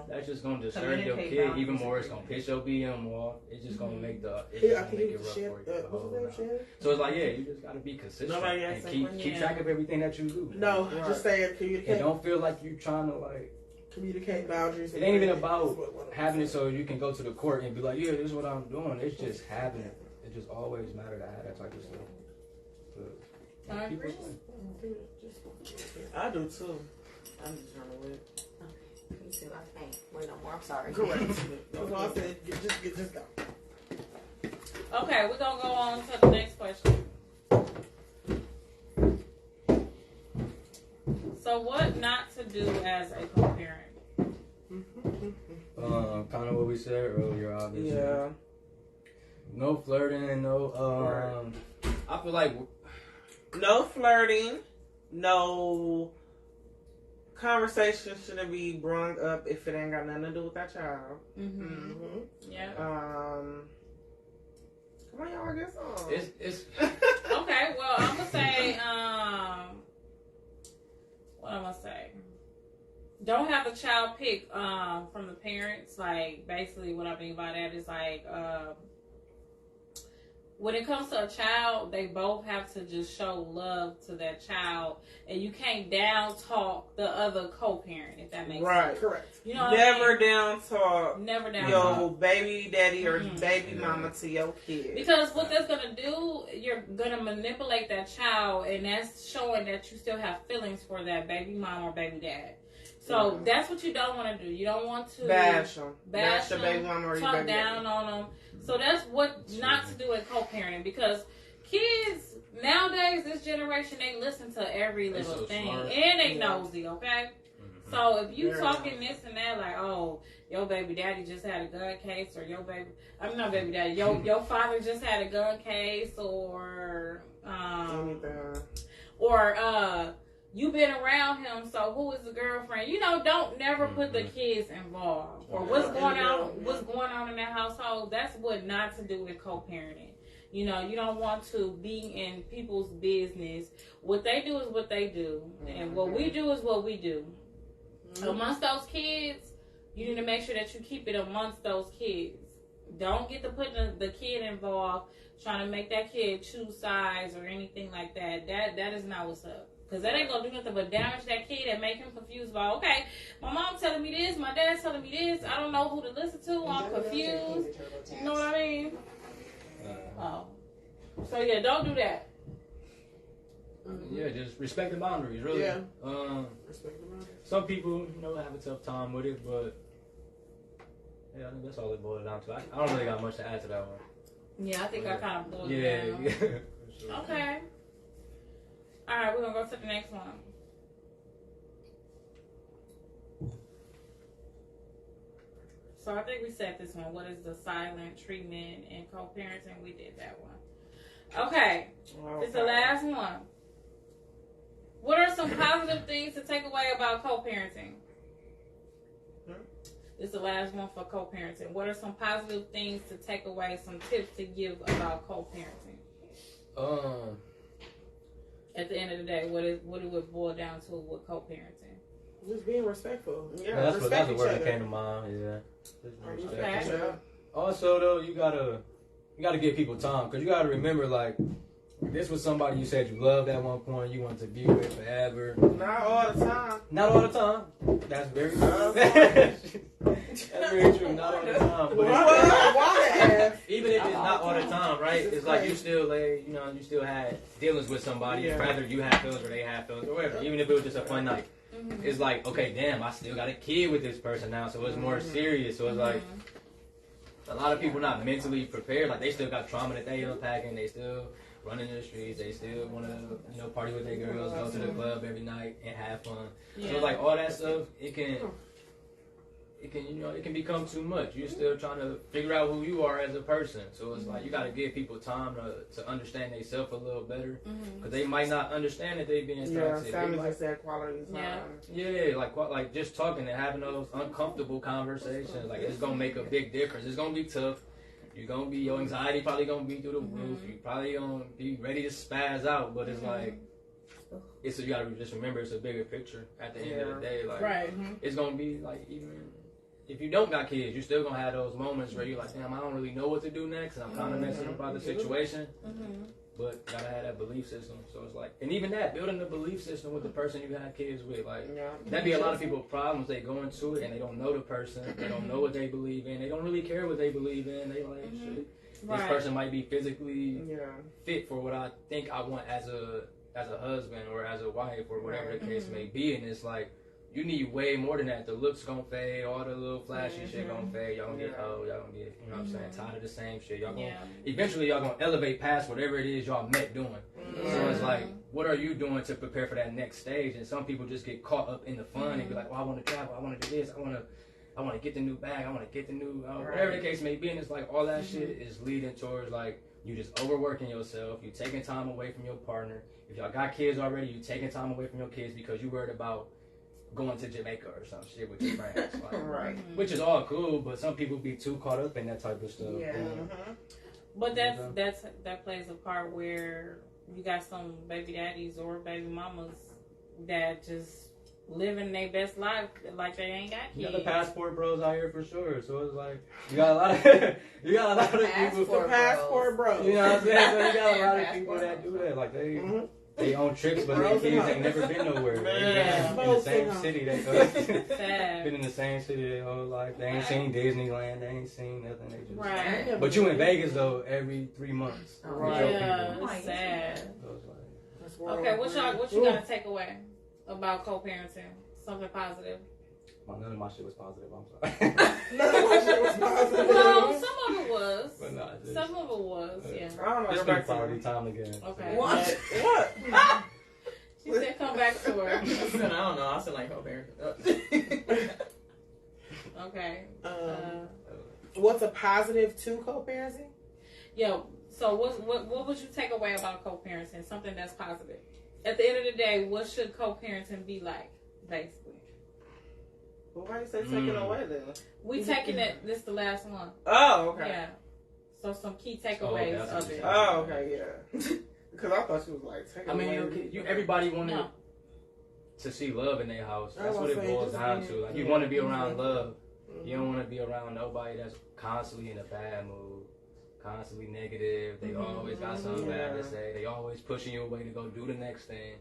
that's just gonna disturb your kid even more. It's gonna piss your BM off. It's just gonna make it rough for you. So it's like you just gotta be consistent and keep track of everything that you do. No, just saying communicate. And don't feel like you trying to like communicate boundaries. It ain't even about having it so you can go to the court and be like, yeah, this is what I'm doing. It's just having it. It just always matter to have that type of stuff. I agree. I do too. I'm just trying to wait. Me too. I can't wait no more. I'm sorry. Correct. That's why I said just go. Okay, we're gonna go on to the next question. So, what not to do as a co-parent? Kind of what we said earlier, obviously. Yeah. No flirting, no. I feel like no flirting, no conversation shouldn't be brought up if it ain't got nothing to do with that child. Yeah. Come on, y'all, get some. It's Okay. Well, I'm gonna say. What I'm gonna say. Don't have the child pick from the parents. Like basically, what I mean by that is like. When it comes to a child, they both have to just show love to that child, and you can't down talk the other co-parent if that makes sense. Correct. You know, never down talk. Never down your talk. baby daddy or baby mama to your kid. Because what that's gonna do, you're gonna manipulate that child, and that's showing that you still have feelings for that baby mom or baby dad. So that's what you don't want to do. You don't want to bash them, bash your baby mama or your talk baby down on them. So that's what not to do in co-parenting, because kids nowadays, this generation, they listen to every little thing smart. and they nosy. Okay, so if you talking this and that, like, oh, your baby daddy just had a gun case, or your father just had a gun case, or you been around him, so who is the girlfriend? You know, don't never put the kids involved. Or what's going on in that household. That's what not to do with co-parenting. You know, you don't want to be in people's business. What they do is what they do. And what we do is what we do. Amongst those kids, you need to make sure that you keep it amongst those kids. Don't get to put the kid involved, trying to make that kid choose sides or anything like that. That is not what's up. Because that ain't going to do nothing but damage that kid and make him confused about, okay, my mom telling me this, my dad's telling me this, I don't know who to listen to, I'm confused. You know what I mean? So, yeah, don't do that. Yeah, just respect the boundaries, really. Yeah. Respect the boundaries. Some people, have a tough time with it, but yeah, I think that's all it boils down to. I don't really got much to add to that one. Yeah, I think I kind of boiled it down. Yeah. Sure. Okay. All right, we're going to go to the next one. So I think we said this one. What is the silent treatment in co-parenting? We did that one. Okay. It's the last one. What are some positive things to take away about co-parenting? This is the last one for co-parenting. What are some positive things to take away, some tips to give about co-parenting? At the end of the day, what it would boil down to with co-parenting? Just being respectful. Yeah, that's the word that came to mind. Yeah. Okay. Also, though, you gotta give people time, because you gotta remember, like, this was somebody you said you loved at one point, you wanted to be with forever. Not all the time. Not all the time. That's very true. That's very true. Not all the time. But even if it's not all the time, right? It's like you still, you still had dealings with somebody, whether you had feelings or they had feelings or whatever. Even if it was just a fun night, it's like, okay, damn, I still got a kid with this person now, so it's more serious. So it's like a lot of people not mentally prepared. Like they still got trauma that they unpacking. They still running in the streets, they still want to, party with their girls, go to the club every night and have fun. Yeah. So like all that stuff, it can become too much. You're still trying to figure out who you are as a person. So it's like you got to give people time to understand themselves a little better, because they might not understand that they being toxic. Yeah, Sammy just said quality time. Yeah, like just talking and having those uncomfortable conversations. Like it's gonna make a big difference. It's gonna be tough. Your anxiety probably gonna be through the roof. You probably gonna be ready to spaz out, but it's like, you gotta just remember it's a bigger picture at the end of the day. Like, it's gonna be like, even if you don't got kids, you're still gonna have those moments where you're like, damn, I don't really know what to do next, and I'm kind of messing about the situation. But gotta have that belief system. So it's like, and even that, building the belief system with the person you had kids with, like that'd be a lot of people's problems. They go into it and they don't know the person, they don't know what they believe in, they don't really care what they believe in. They like, shit, this person might be physically fit for what I think I want as a husband or as a wife or whatever the case may be. And it's like, you need way more than that. The looks gonna fade, all the little flashy shit gonna fade. Y'all gonna get old, y'all gonna get, you know what I'm saying, tired of the same shit. Y'all gonna, eventually y'all gonna elevate past whatever it is y'all met doing. So it's like, what are you doing to prepare for that next stage? And some people just get caught up in the fun and be like, oh, I want to travel, I want to do this, I want to get the new bag, I want to get the new, whatever the case may be. And it's like, all that shit is leading towards like, you just overworking yourself, you taking time away from your partner. If y'all got kids already, you taking time away from your kids because you worried about going to Jamaica or some shit with your friends, like, which is all cool, but some people be too caught up in that type of stuff. But that plays a part where you got some baby daddies or baby mamas that just living their best life like they ain't got kids. You got the passport bros out here for sure. So it's like you got a lot of people. The passport bros. You know what I'm saying? So you got a lot of people that do that. Like they own trips, but their kids ain't never been nowhere. In the same city, been in the same city their whole life. They ain't seen Disneyland. They ain't seen nothing. They just But you in Vegas though every 3 months. Yeah, it's sad. Okay, what you gotta take away about co-parenting? Something positive. None of my shit was positive. I'm sorry. None of my shit was positive. Well, some of it was. But nah, some of it was. Yeah. I don't know. Just spend quality time again. Okay. What? She said, "Come back to her." I don't know. I still like co-parenting. Okay. What's a positive to co-parenting? Yo, so what would you take away about co-parenting? Something that's positive. At the end of the day, what should co-parenting be like, basically? Well, why you say taking away then? We taking it. This the last one. Oh, okay. Yeah. So some key takeaways of it. Oh, okay, yeah. Because I thought she was like taking away. Everybody wanted to see love in their house. That's what it boils down to. Like you want to be around love. You don't want to be around nobody that's constantly in a bad mood, constantly negative. They always got something bad to say. They always pushing you away to go do the next thing.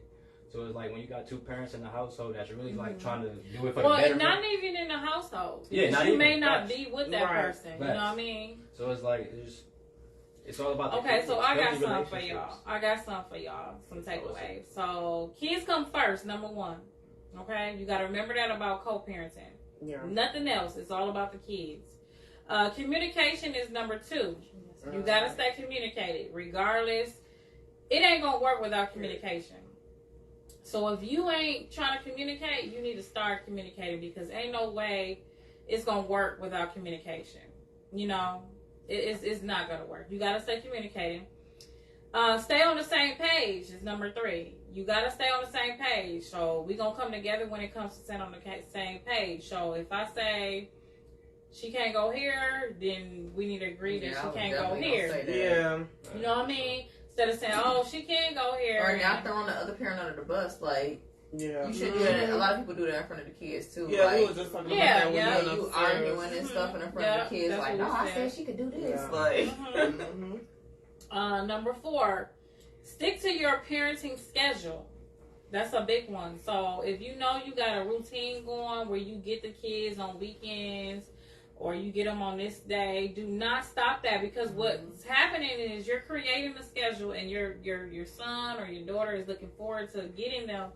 So it's like when you got two parents in the household that's really like trying to do it for the better. Well, not even in the household. Yeah, not you even. may not be with that person. Facts. You know what I mean? So it's like it's all about. Okay, so I got something for y'all. Some takeaways. So kids come first, number one. Okay, you got to remember that about co-parenting. Yeah. Nothing else. It's all about the kids. Communication is number two. You got to stay communicated, regardless. It ain't gonna work without communication. So if you ain't trying to communicate, you need to start communicating, because ain't no way it's gonna work without communication. You know, it's not gonna work. You gotta stay communicating. Stay on the same page is number three. You gotta stay on the same page. So we gonna come together when it comes to staying on the same page. So if I say, she can't go here, then we need to agree that she can't go here. Yeah. You know what I mean? Instead of saying, oh, she can't go here. Or not throwing the other parent under the bus, like, yeah. You should do that. A lot of people do that in front of the kids, too. Yeah, like, we were just talking about that. You arguing and stuff in front of the kids. Like, no, I said she could do this. Yeah. Like, number 4, stick to your parenting schedule. That's a big one. So if you know you got a routine going where you get the kids on weekends or you get them on this day, do not stop that, because what's happening is you're creating a schedule and your son or your daughter is looking forward to getting them,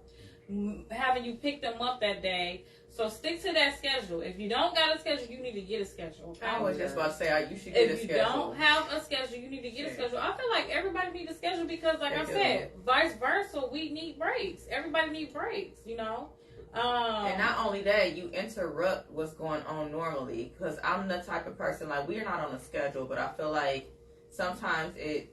having you pick them up that day. So stick to that schedule. If you don't got a schedule, you need to get a schedule. Okay? I was just about to say, you should get a schedule. If you don't have a schedule, you need to get a schedule. I feel like everybody needs a schedule because, like I said, vice versa, we need breaks. Everybody needs breaks, you know? And not only that, you interrupt what's going on normally. Because I'm the type of person, like, we're not on a schedule, but I feel like sometimes it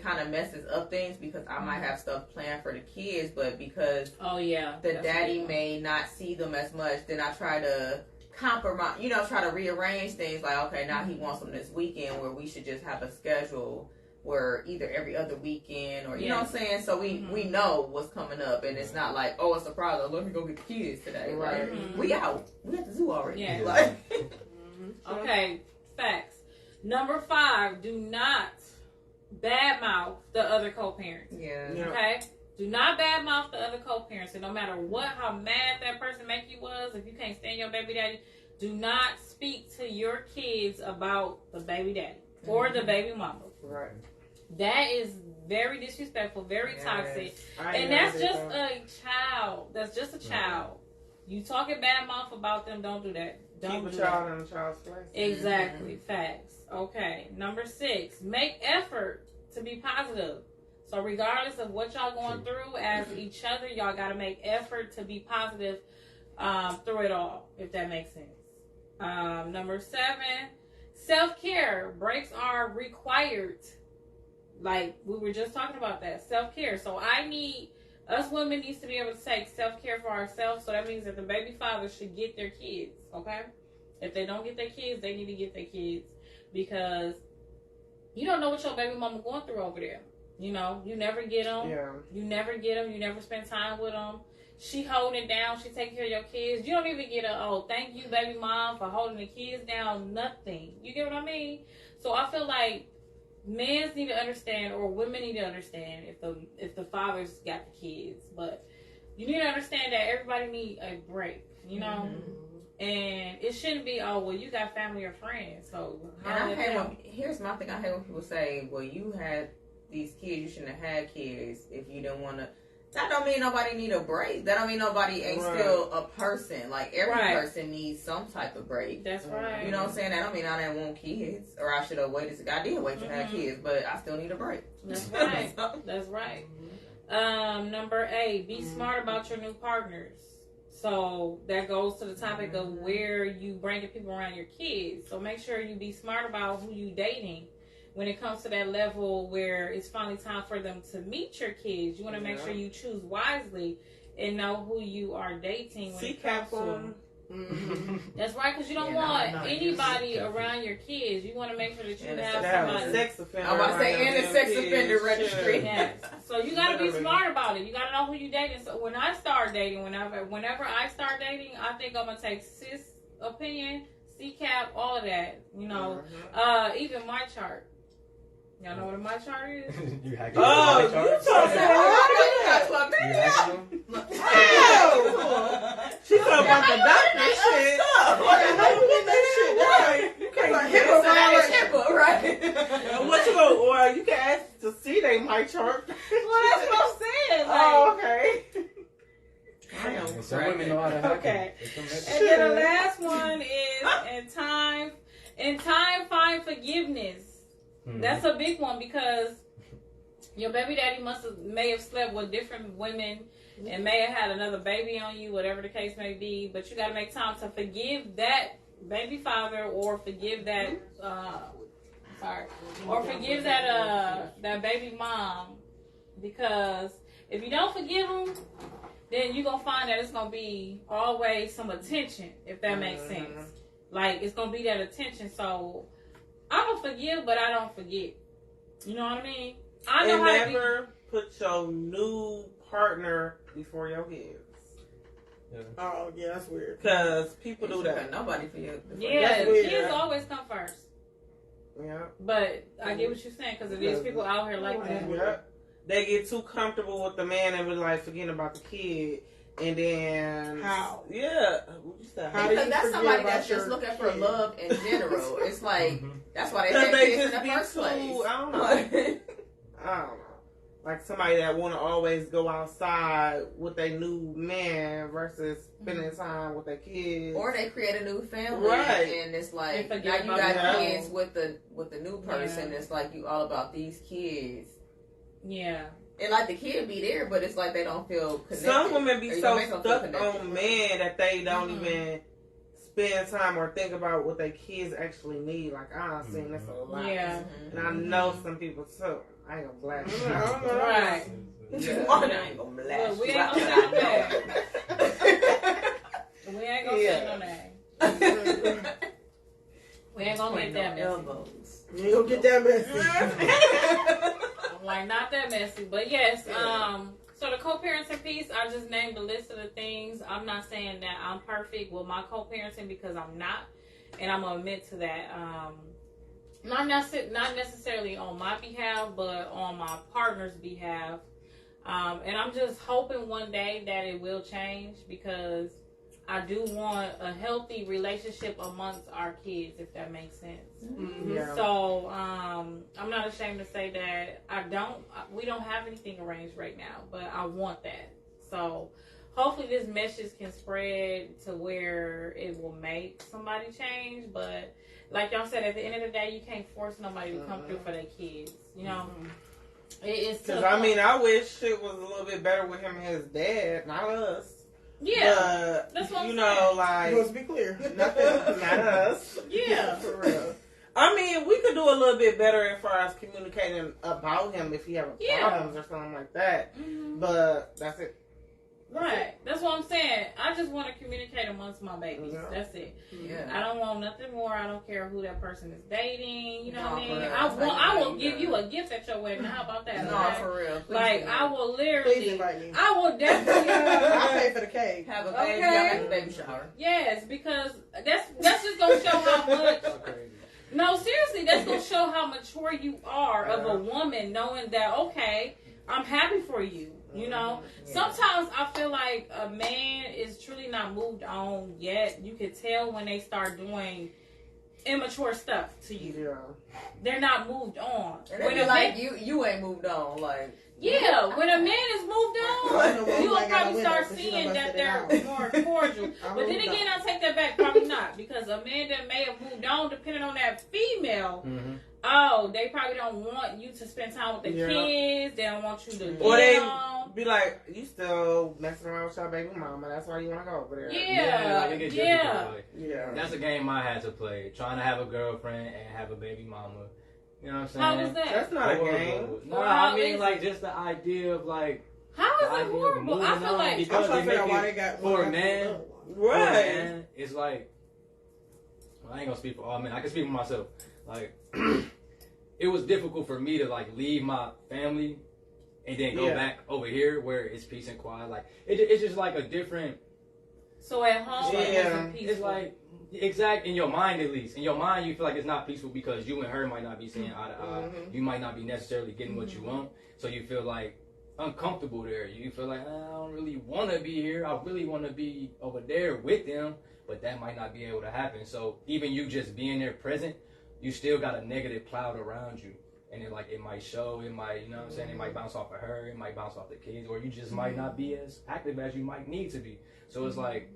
kind of messes up things because I might have stuff planned for the kids, but because the daddy may not see them as much, then I try to compromise, try to rearrange things. Like, okay, now he wants them this weekend, where we should just have a schedule where either every other weekend or, you know what I'm saying? So we know what's coming up, and it's not like, oh, it's a problem, let me go get the kids today. Right. Like, we out. We at the zoo already. Yeah. Like, okay, facts. Number 5, do not badmouth the other co-parents. Yeah. Okay? Do not badmouth the other co-parents. And no matter how mad that person make you was, if you can't stand your baby daddy, do not speak to your kids about the baby daddy or the baby mama. Right. That is very disrespectful, very toxic. And that's just a child. That's just a child. You talking badmouth about them, don't do that. Don't keep do a child in a child's place. Exactly. Facts. Okay. Number 6, make effort to be positive. So regardless of what y'all going through as each other, y'all got to make effort to be positive through it all, if that makes sense. Number 7, self-care. Breaks are required. Like we were just talking about that. Self-care. So us women needs to be able to take self-care for ourselves. So that means that the baby fathers should get their kids. Okay? If they don't get their kids, they need to get their kids. Because you don't know what your baby mama going through over there. You know, you never get them. Yeah. You never get them. You never spend time with them. She holding it down. She taking care of your kids. You don't even get thank you, baby mom, for holding the kids down. Nothing. You get what I mean? So I feel like men need to understand, or women need to understand, if the fathers got the kids. But you need to understand that everybody need a break. You know. And it shouldn't be, you got family or friends. So here's my thing. I hate when people say, well, you had these kids, you shouldn't have had kids if you didn't want to. That don't mean nobody need a break. That don't mean nobody ain't still a person. Like, every person needs some type of break. That's right. You know what I'm saying? That don't mean I didn't want kids, or I should have waited. I did wait to have kids, but I still need a break. That's right. That's right. Number 8, be smart about your new partners. So that goes to the topic of where you bringing people around your kids. So make sure you be smart about who you dating when it comes to that level where it's finally time for them to meet your kids. You want to make sure you choose wisely and know who you are dating. When it comes to That's right, because you don't want anybody around your kids. You want to make sure that you have somebody. Sex offender. I'm about to say, and the sex offender registry. Yes. So you got to be smart about it. You got to know who you dating. So when I start dating, whenever I start dating, I think I'm gonna take sis opinion, CCAP, all of that. You know, even my chart. Y'all know what my chart is? You hacking my chart? She talking about the doctor shit. How you get that shit right? You can't get HIPAA, right? What you go? Or you can ask to see they my chart. Well, that's what I'm saying. Like, oh, okay. Some women know how to hack. Okay. And then the last one is in time find forgiveness. That's a big one because your baby daddy may have slept with different women and may have had another baby on you, whatever the case may be. But you got to make time to forgive that baby father, or forgive that forgive that baby mom, because if you don't forgive them, then you're gonna find that it's gonna be always some attention, if that makes sense. Like, it's going to be that attention. So, I'm going to forgive, but I don't forget. You know what I mean? I know and never put your new partner before your kids. Yeah. Oh, yeah, that's weird. Because people do that. Nobody for you. Yeah, kids always come first. Yeah. But I get what you're saying, because there's people out here like that. Yeah. They get too comfortable with the man and be like forgetting about the kid. And then how? Yeah, how because that's somebody that's just looking for love in general. It's like that's why they have kids in the first place. I don't know. I don't know. Like somebody that want to always go outside with their new man versus spending time with their kids, or they create a new family, right? And it's like now you got kids with the new person. It's like you all about these kids. Yeah. And like the kid be there, but it's like they don't feel connected. Some women be so stuck on men that they don't even spend time or think about what their kids actually need. Like I've seen this a lot. Yeah. And I know some people too. I ain't gonna blast you. Right. Yeah. I ain't gonna blast we ain't gonna say that. We ain't gonna say no name. We ain't gonna get that messy. You ain't gonna get that messy. I'm like, not that messy. But yes, so the co-parenting piece, I just named a list of the things. I'm not saying that I'm perfect with my co-parenting because I'm not. And I'm gonna admit to that. Not necessarily on my behalf, but on my partner's behalf. And I'm just hoping one day that it will change because I do want a healthy relationship amongst our kids, if that makes sense. Mm-hmm. Yeah. So I'm not ashamed to say that we don't have anything arranged right now, but I want that. So hopefully this message can spread to where it will make somebody change. But like y'all said, at the end of the day, you can't force nobody to come through for their kids. You know, it's because I wish it was a little bit better with him and his dad, not us. Yeah, that's what I'm saying. Like, let's be clear, not us. Yeah, for real. I mean, we could do a little bit better as far as communicating about him if he has problems or something like that. Mm-hmm. But that's it. Right. That's what I'm saying. I just want to communicate amongst my babies. Yeah. That's it. Yeah. I don't want nothing more. I don't care who that person is dating. You know what I mean? I will give you a gift at your wedding. How about that? No, for real. Please like, I will literally. Please invite me. I will definitely. I'll pay for the cake. Have a baby. Have a baby shower. Yes, because that's just going to show how much. No, seriously, that's going to show how mature you are of a woman, knowing that, okay, I'm happy for you. You know, sometimes I feel like a man is truly not moved on yet. You can tell when they start doing immature stuff to you. Yeah. They're not moved on. And when it's like you ain't moved on, like. Yeah, when a man is moved on, you will probably start seeing that they're more cordial. But then again, I take that back, probably not, because a man that may have moved on, depending on that female. Oh, they probably don't want you to spend time with the kids. They don't want you to. Or they be like, you still messing around with your baby mama. That's why you want to go over there. Yeah. That's a game I had to play. Trying to have a girlfriend and have a baby mama. You know what I'm saying? How is that? That's not a game. No, I mean like just the idea of like. How is it horrible? I feel like because they make it for a man. Right. It's like. Well, I ain't gonna speak for all men. I can speak for myself. Like. It was difficult for me to like leave my family and then go back over here where it's peace and quiet. Like it's just like a different. So at home, it's like exact in your mind at least. In your mind, you feel like it's not peaceful because you and her might not be seeing eye to eye. You might not be necessarily getting what you want, so you feel like uncomfortable there. You feel like I don't really want to be here. I really want to be over there with them, but that might not be able to happen. So even you just being there present. You still got a negative cloud around you. And it might show, it might, you know what I'm saying? It might bounce off of her, it might bounce off the kids, or you just might not be as active as you might need to be. So it's like,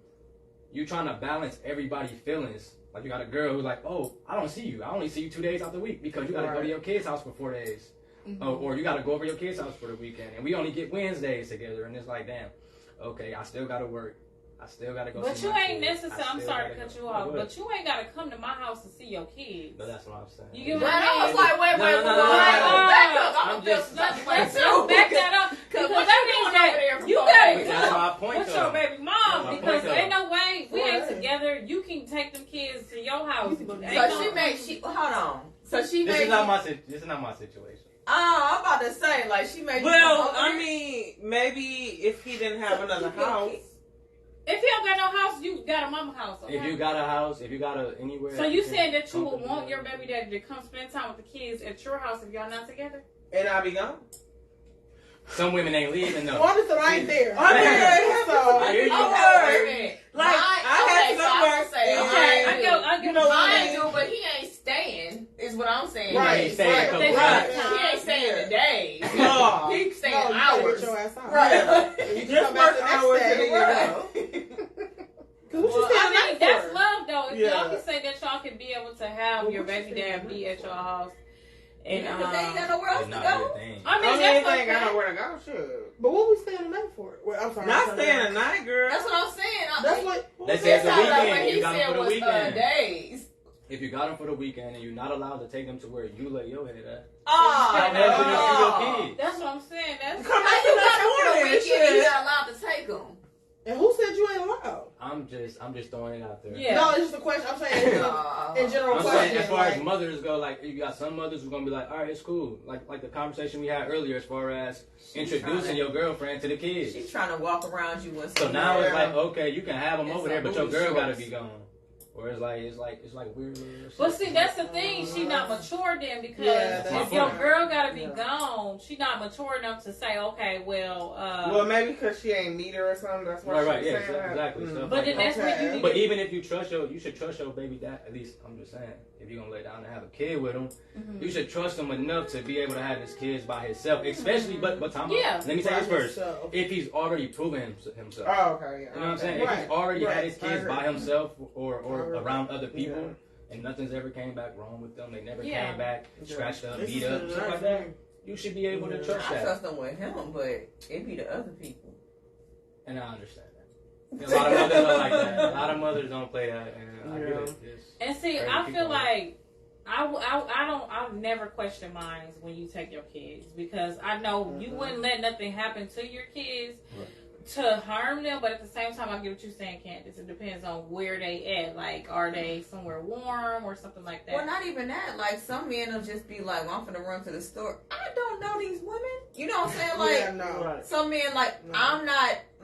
you trying to balance everybody's feelings. Like you got a girl who's like, oh, I don't see you. I only see you 2 days out the week because you got to go to your kid's house for 4 days. Or you got to go over your kid's house for the weekend. And we only get Wednesdays together. And it's like, damn, okay, I still got to work. I still gotta go. But you ain't necessarily. I'm sorry to cut you off. But you ain't gotta come to my house to see your kids. No, that's what I'm saying. You get what I mean? I was like, wait, back up. I'm just back that up because that means that you gotta. That's my point. What's your baby mom? Because ain't no way we ain't together. You can take them kids to So hold on. So she this made. Is not my situation. Oh, I'm about to say, like, she made. Well, I mean, maybe if he didn't have another house. If he don't got no house, you got a mama house. Okay? If you got a house, if you got a anywhere. So you saying that you would want your baby daddy to come spend time with the kids at your house if y'all not together? And I'll be gone. Some women ain't leaving though. One is right there. I hear you. Like I get mine do, but he ain't staying. Is what I'm saying. Right. He ain't staying today. No. He's staying hours. Right. You just work hours and then right. I mean, that's love though. If y'all can say that y'all can be able to have your baby dad be at your house. And they ain't got nowhere else to go. I mean, they ain't got nowhere to go. Sure. But what we staying the night for? Well, I'm sorry. Not staying the night, girl. That's what I'm saying. That's what they said the weekend. You got them for the was, weekend. Days. If you got them for the weekend and you're not allowed to take them to where you lay your head at. That's what I'm saying. That's how you got them for the weekend and you're not allowed to take them. And who said you ain't allowed? I'm just throwing it out there. Yeah. No, it's just a question. I'm saying in general. I'm question, saying as far as mothers go, like you got some mothers who's gonna be like, all right, it's cool. Like the conversation we had earlier as far as introducing your girlfriend to the kids. She's trying to walk around you with. So now it's like, okay, you can have them over there, but your girl gotta be gone. Or it's like weird. But see, that's the thing. She not mature then because if your girl gotta be gone, she not mature enough to say, okay, well, maybe because she ain't meet her or something. That's why. Right, yeah, exactly. Mm-hmm. But then that's when you need. But even if you you should trust your baby dad. At least I'm just saying, if you're gonna lay down and have a kid with him, you should trust him enough to be able to have his kids by himself. Especially, but Tom, let me say this first. If he's already proven himself. Oh, okay, yeah. You know what I'm saying? If he's already had his kids by himself or around other people, and nothing's ever came back wrong with them, they never came back scratched up, beat up, stuff like that, you should be able to trust that. I trust them with him, but it be the other people. And I understand that. A lot of mothers are like that. A lot of mothers don't play that, and I get it. And see, I feel like I've never questioned mine when you take your kids because I know you wouldn't let nothing happen to your kids. Right. To harm them, but at the same time, I get what you're saying, Candace. It depends on where they at. Like, are they somewhere warm or something like that? Well, not even that. Like, some men will just be like, well, I'm finna run to the store. I don't know these women. You know what I'm saying? Like, some men, like,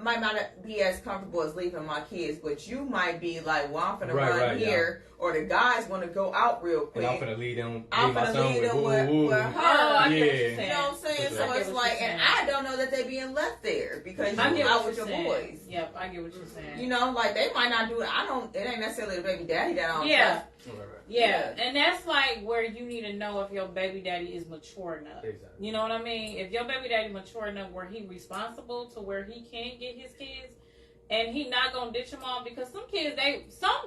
might not be as comfortable as leaving my kids, but you might be like, well, I'm finna run here, or the guys want to go out real quick. And I'm finna lead them. I'm finna lead them with her. You know what I'm saying? So it's like, and I don't know that they being left there because you out with your boys. Yep, I get what you're saying. You know, like they might not do it. It ain't necessarily the baby daddy that I don't trust. Yeah, and that's like where you need to know if your baby daddy is mature enough. Exactly. You know what I mean? If your baby daddy mature enough where he responsible to where he can get his kids, and he not gonna ditch them all because some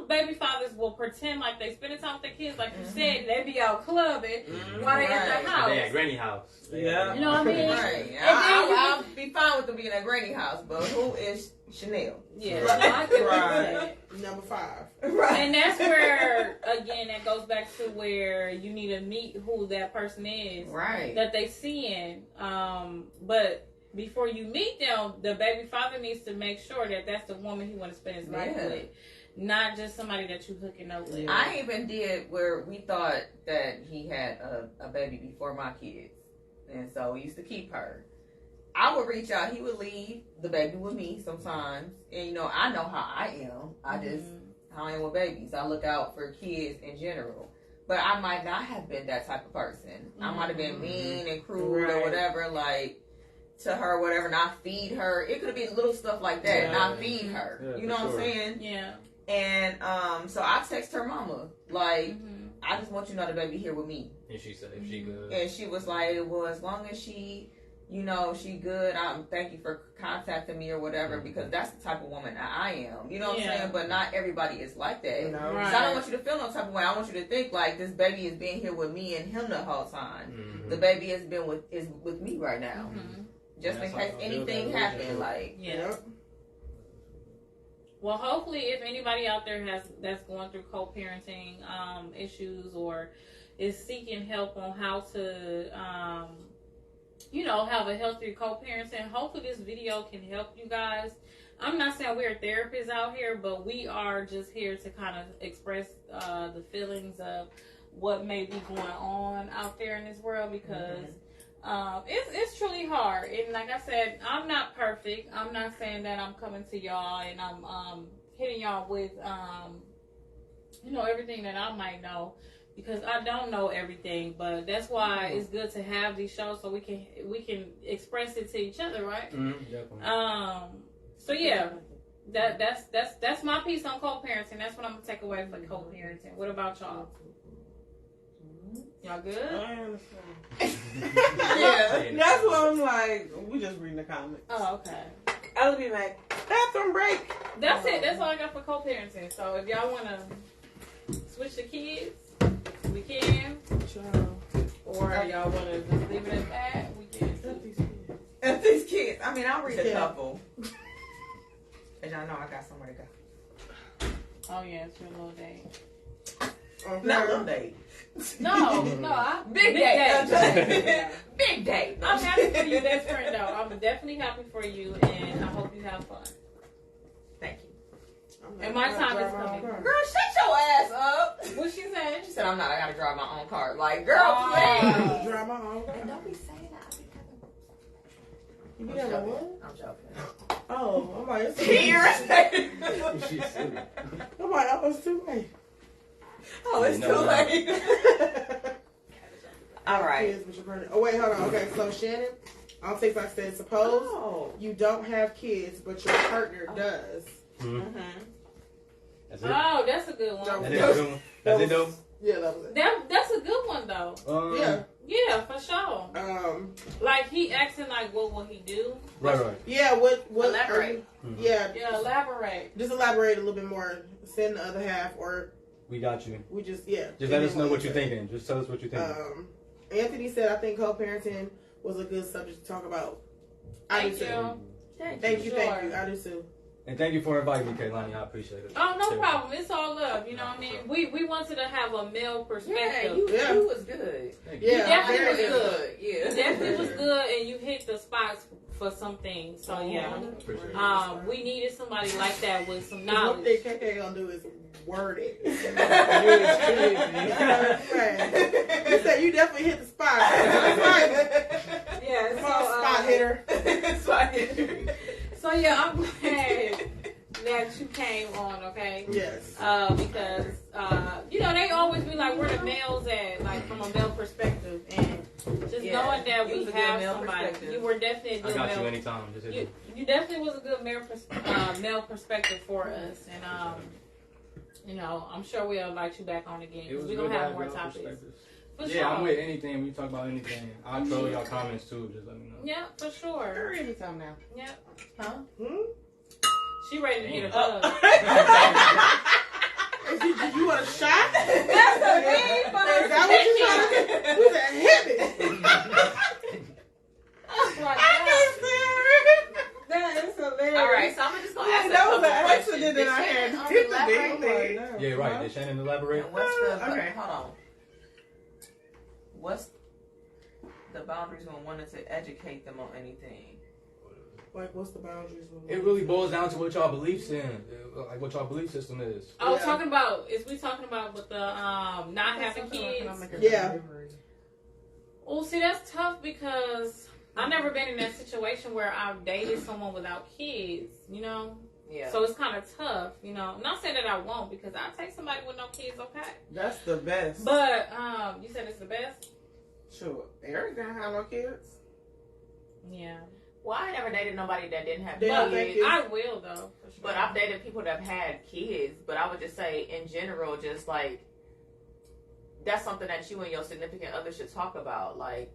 baby fathers will pretend like they spending time with their kids, like you said, they be out clubbing while they at the house. They at granny house. Yeah, you know what I mean. Right. I'll be fine with them being at granny house, but who is Chanel? Yeah, I get what you're saying. Number 5. Right. And that's where, again, that goes back to where you need to meet who that person is. Right. That they seeing. But before you meet them, the baby father needs to make sure that that's the woman he want to spend his life with. Not just somebody that you hooking up with. I even did where we thought that he had a baby before my kids. And so we used to keep her. I would reach out. He would leave the baby with me sometimes. And, you know, I know how I am. How I am with babies. I look out for kids in general. But I might not have been that type of person. I might have been mean and cruel or whatever, like, to her, whatever, not feed her. It could have been little stuff like that, not feed her. Yeah, you know what I'm saying? Yeah. And so I text her mama, like, I just want you to know the baby here with me. And she said if she good. And she was like, well, as long as she, you know, she good, thank you for contacting me or whatever, because that's the type of woman I am. You know what I'm saying? But not everybody is like that. No. Right. So I don't want you to feel no type of way. I want you to think like this baby is being here with me and him the whole time. The baby has been with me right now. Just in case anything happened, like. Yeah. Well, hopefully, if anybody out there that's going through co-parenting issues or is seeking help on how to have a healthy co-parenting. Hopefully this video can help you guys. I'm not saying we're therapists out here, but we are just here to kind of express the feelings of what may be going on out there in this world, because it's truly hard. And like I said, I'm not perfect. I'm not saying that I'm coming to y'all and I'm hitting y'all with everything that I might know, because I don't know everything. But that's why it's good to have these shows so we can express it to each other, right? Definitely. So yeah, that's my piece on co-parenting. That's what I'm gonna take away from co-parenting. What about y'all? Y'all good? Yeah, that's what I'm like. We just reading the comments. Oh, okay. I'll be back. Bathroom break. That's it. That's all I got for co-parenting. So if y'all wanna switch the kids, we can. Or y'all wanna just leave it at that, we can. If these kids, I mean, I'll read a couple. As y'all know, I got somewhere to go. Oh yeah, it's your little day. Not little day. No, big day. Big day. I'm happy for you, best friend. Though I'm definitely happy for you, and I hope you have fun. Thank you. And my time is coming. Girl, shut your ass up. What she saying? She said, "I'm not. I gotta drive my own car." Like, girl, please. Drive my own car. And don't be saying that. You be having what? I'm joking. Oh, I'm like, it's irritating. She's silly. I'm like, oh, it's too late. Oh, it's too late. All right. Oh, wait, hold on. Okay, so Shannon, on TikTok said, suppose you don't have kids, but your partner does. That's it. Oh, that's a good one. That's a good one. That's it, though? Yeah, that was it. That's a good one, though. Yeah, for sure. Like, he asking, like, what will he do? Right. Yeah, what elaborate. Yeah, elaborate. Just elaborate a little bit more. Send the other half, or we got you. We just Just let us know what you're thinking. Just tell us what you're thinking. Anthony said, I think co-parenting was a good subject to talk about. I do too. Thank you. I do too. And thank you for inviting me, Kayeloni. I appreciate it. Oh, no problem. It's all love. You know what I mean? We wanted to have a male perspective. Yeah, you was good. You definitely was good. good. Yeah. You definitely was good, and you hit the spots for some things. So, yeah. We needed somebody like that with some knowledge. One thing KK gonna do is word it. You said you definitely hit the spot. Yeah, spot hitter. Spot hitter. So yeah, I'm glad that you came on, okay? Yes. Because they always be like, where the males at, like from a male perspective, and just knowing that we have somebody, you were definitely a good I got male. you anytime. Just hit you definitely was a good male perspective for us, and I'm sure we'll invite you back on again because we're gonna have more topics. Sure. I'm with anything. We talk about anything. I'll throw y'all comments too. Just let me know. Yeah, for sure. You're anytime now. Yeah. Huh? She ready to get a hug. Did you want a shot? That's the thing. Is that what you trying to do? Who's that? Hit me. That is hilarious. All right, so I'm just gonna ask that was an questions. accident that I had. Did the big thing. Yeah, right. Did Shannon elaborate? Okay, hold on. What's the boundaries when wanting to educate them on anything? Like, what's the boundaries? It really boils down to what y'all beliefs in, like what y'all belief system is. I was talking about. Is we talking about with the not having kids? Yeah. Well, see, that's tough because I've never been in that situation where I've dated someone without kids. Yeah. So it's kind of tough. I'm not saying that I won't, because I take somebody with no kids. Okay. That's the best. But you said it's the best. Sure. Eric didn't have no kids. Yeah. Well, I never dated nobody that didn't have But kids. I will though. For sure. But I've dated people that have had kids. But I would just say, in general, just like that's something that you and your significant other should talk about. Like,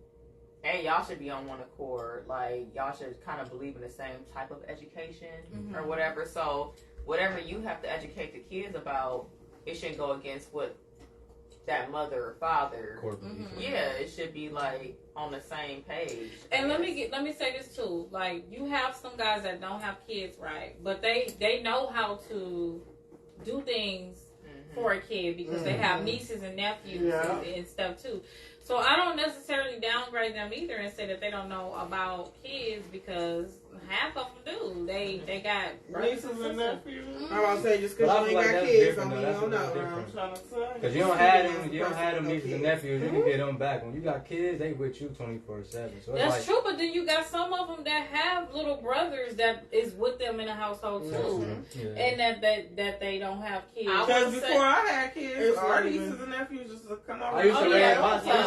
hey, y'all should be on one accord. Like, y'all should kind of believe in the same type of education or whatever. So, whatever you have to educate the kids about, it shouldn't go against what that mother or father. Yeah, it should be like on the same page. And let me say this too. Like, you have some guys that don't have kids, right? But they know how to do things for a kid because they have nieces and nephews and stuff too. So I don't necessarily downgrade them either and say that they don't know about kids because half of them do. They got nieces and nephews. I'm about to say just because you ain't got kids, don't mean you don't know. I'm trying to say. Because you don't have them nieces and nephews, you can get them back. When you got kids, they with you 24/7. So that's true, but then you got some of them that have little brothers that is with them in the household too, and that they don't have kids. Because before I had kids, our nieces and nephews used to come over.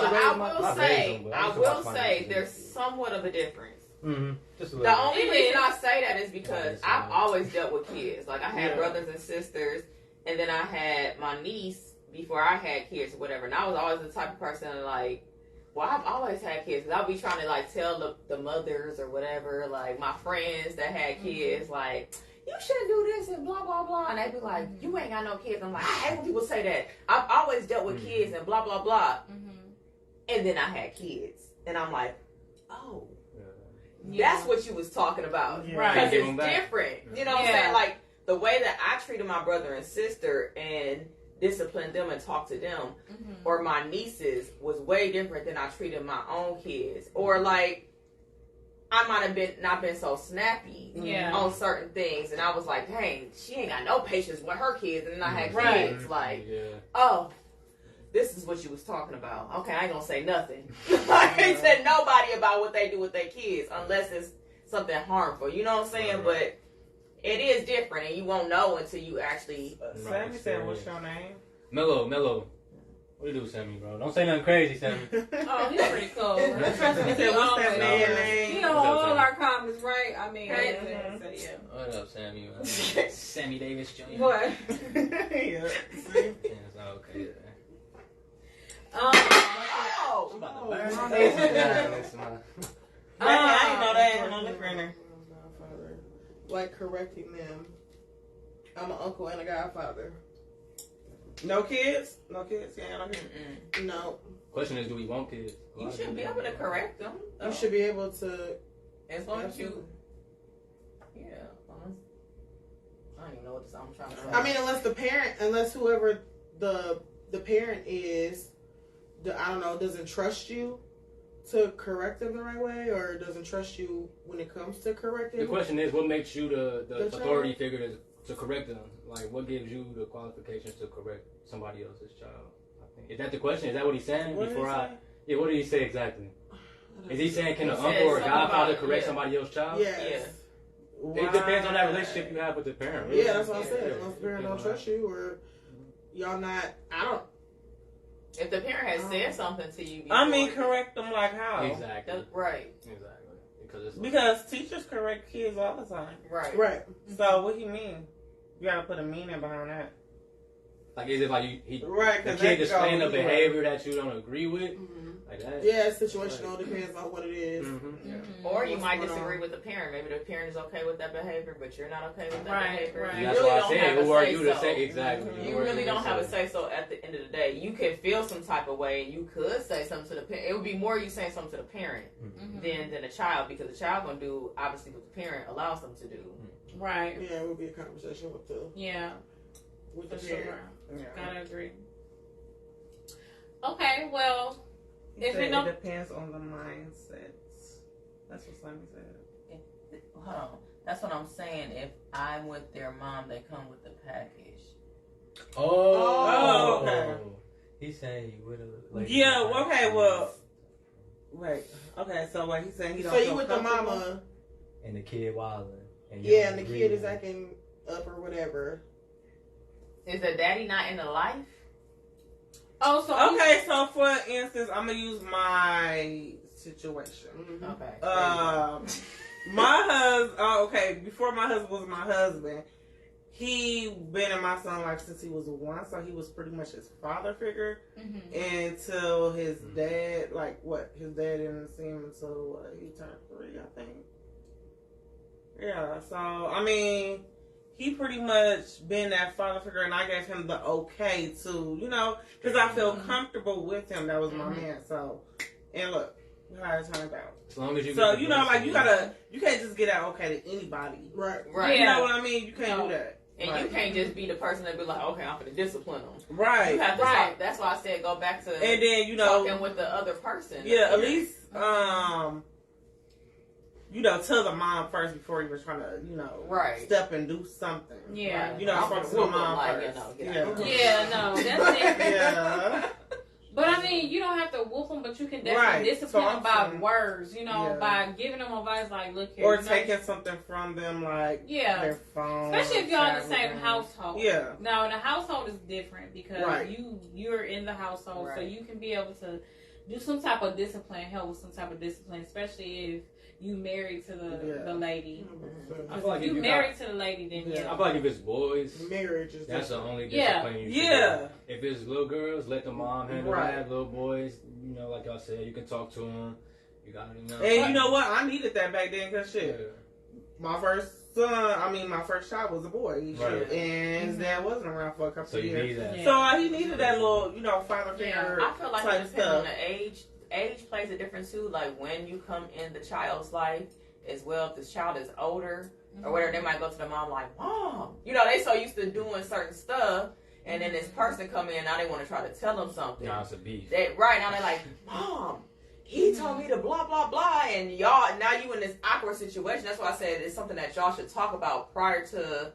I will say there's somewhat of a difference. Mm-hmm. Just a the only reason I say that is because I've always dealt with kids. Like I had brothers and sisters, and then I had my niece before I had kids or whatever. And I was always the type of person like, well, I've always had kids. Cause I'll be trying to like tell the mothers or whatever, like my friends that had kids, like, you shouldn't do this and blah, blah, blah. And they'd be like, you ain't got no kids. I'm like, I hate when people say that. I've always dealt with kids and blah, blah, blah. And then I had kids. And I'm like, oh, that's what you was talking about. Right. Because it's different. You know what I'm saying? Like, the way that I treated my brother and sister and disciplined them and talked to them, or my nieces, was way different than I treated my own kids. Or, like, I might have not been so snappy on certain things. And I was like, dang, she ain't got no patience with her kids. And then I had kids. Like, oh, this is what you was talking about. Okay, I ain't gonna say nothing. I ain't said nobody about what they do with their kids unless it's something harmful. You know what I'm saying? But it is different, and you won't know until you actually. Sammy said, "What's your name?" Mello. What you do, Sammy, bro? Don't say nothing crazy, Sammy. Oh, he's pretty cool. Trust me, Said, "What's that man name?" You know all our comments, right? I mean, What up, Sammy? Sammy Davis Jr. What? Yeah. It's all okay. I ain't know that ain't no liquor in there. Like correcting them. I'm an uncle and a godfather. No kids? No kids? Yeah, no kids. No. Question is, do we want kids? You should be able to correct them. You should be able to. As long as you. Yeah. I don't even know what I'm trying to say. I mean, unless whoever the parent is, I don't know, doesn't trust you to correct them the right way, or doesn't trust you when it comes to correcting. The question is, what makes you the authority figure to correct them? Like, what gives you the qualifications to correct somebody else's child? I think. Is that the question? Is that what he's saying? What what did he say exactly? Is he saying, can an uncle or a godfather correct somebody else's child? Yes. It depends on that relationship you have with the parent. Really. Yeah, that's what I said. Unless the parent don't trust you, or y'all not. I don't. If the parent has said something to you, I mean, correct them like how? Exactly. That's right. Exactly. Because teachers correct kids all the time. Right. So what do you mean? You gotta put a meaning behind that. Like, is it like the kid displaying a behavior that you don't agree with? Like that? Yeah, it's situational. Depends on what it is. Or you might disagree with the parent. Maybe the parent is okay with that behavior, but you're not okay with that behavior. Right. You That's really why I don't said, have who a are say you to say exactly? You really don't have a say so at the end of the day. You can feel some type of way, and you could say something to the parent. It would be more you saying something to the parent than the child, because the child gonna do obviously what the parent allows them to do. Right. Yeah, it would be a conversation with the with the parent. sure. Gotta agree. Okay, well, if it don't, it depends on the mindsets. That's what Sammy said. Hold on. That's what I'm saying. If I'm with their mom, they come with the package. Oh, okay. He's saying you would have. Yeah. Okay. Well. Wait. Okay. So what he's saying? He don't. So you with the mama and the kid wilding. And the kid is acting up or whatever. Is the daddy not in the life? Oh, so okay. So for instance, I'm gonna use my situation. Okay. My husband. Okay. Before my husband was my husband, he been in my son life since he was 1, so he was pretty much his father figure until his dad. His dad didn't see him until he turned 3, I think. Yeah. So I mean, he pretty much been that father figure, and I gave him the okay to, because I feel comfortable with him. That was my man. So, and look how it turned out. As long as you. So you can't just get that okay to anybody. Right. You know what I mean? You can't do that. And you can't just be the person that be like, okay, I'm going to discipline them. Right. You have to talk. That's why I said go back to and then, talking with the other person. Yeah, at least, tell the mom first before you were trying to, step and do something. Yeah. Talk to the mom first. Yeah, no, that's different. Yeah. But I mean, you don't have to whoop them, but you can definitely discipline them by words, by giving them advice like, look here. Or taking something from them, like their phone. Especially if y'all in the same household. Yeah. Now, in the household is different because you're in the household, so you can be able to do some type of discipline, help with some type of discipline, especially if you married to the lady. I feel like if you married to the lady, then I feel like if it's boys, marriage is that's the only discipline you should do. If it's little girls, let the mom handle that. Little boys, like y'all said, you can talk to them. You gotta And you know what? I needed that back then because my first child was a boy, and his dad wasn't around for a couple of years. So he needed that little, father figure. I feel like it depends on the age. Age plays a difference too. Like when you come in the child's life as well. If this child is older or whatever, they might go to the mom like, "Mom," they so used to doing certain stuff, and then this person come in now they want to try to tell them something. Now it's a beef. Now they're like, "Mom, he told me to blah blah blah," and y'all now you in this awkward situation. That's why I said it's something that y'all should talk about prior to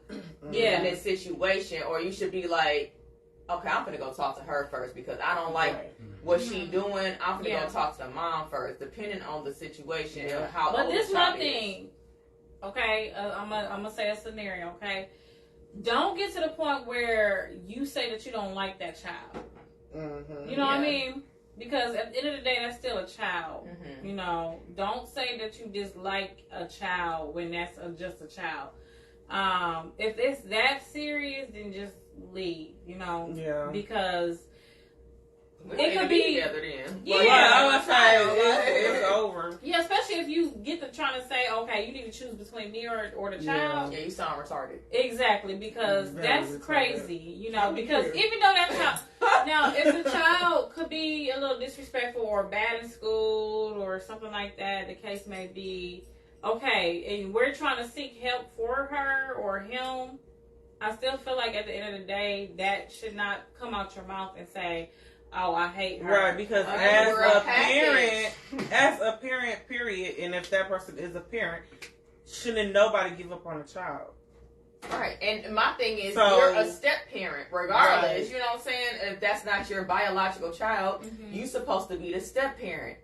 getting in this situation, or you should be like, okay, I'm gonna go talk to her first because I don't like what she doing. I'm gonna go talk to the mom first, depending on the situation and how. But this one thing, okay, I'm gonna say a scenario. Okay, don't get to the point where you say that you don't like that child. You know what I mean? Because at the end of the day, that's still a child. Don't say that you dislike a child when that's just a child. If it's that serious, then just leave, because it could be together then. I was saying it's over. Yeah, especially if you get to trying to say, okay, you need to choose between me or the child. Yeah, you sound retarded. Exactly, because that's crazy, because even though that child, now if the child could be a little disrespectful or bad in school or something like that, the case may be, okay, and we're trying to seek help for her or him, I still feel like at the end of the day, that should not come out your mouth and say, "Oh, I hate her." Right, because as a parent, period, and if that person is a parent, shouldn't nobody give up on a child. Right, and my thing is, you're a step parent, regardless. You know what I'm saying? If that's not your biological child, you're supposed to be the step parent.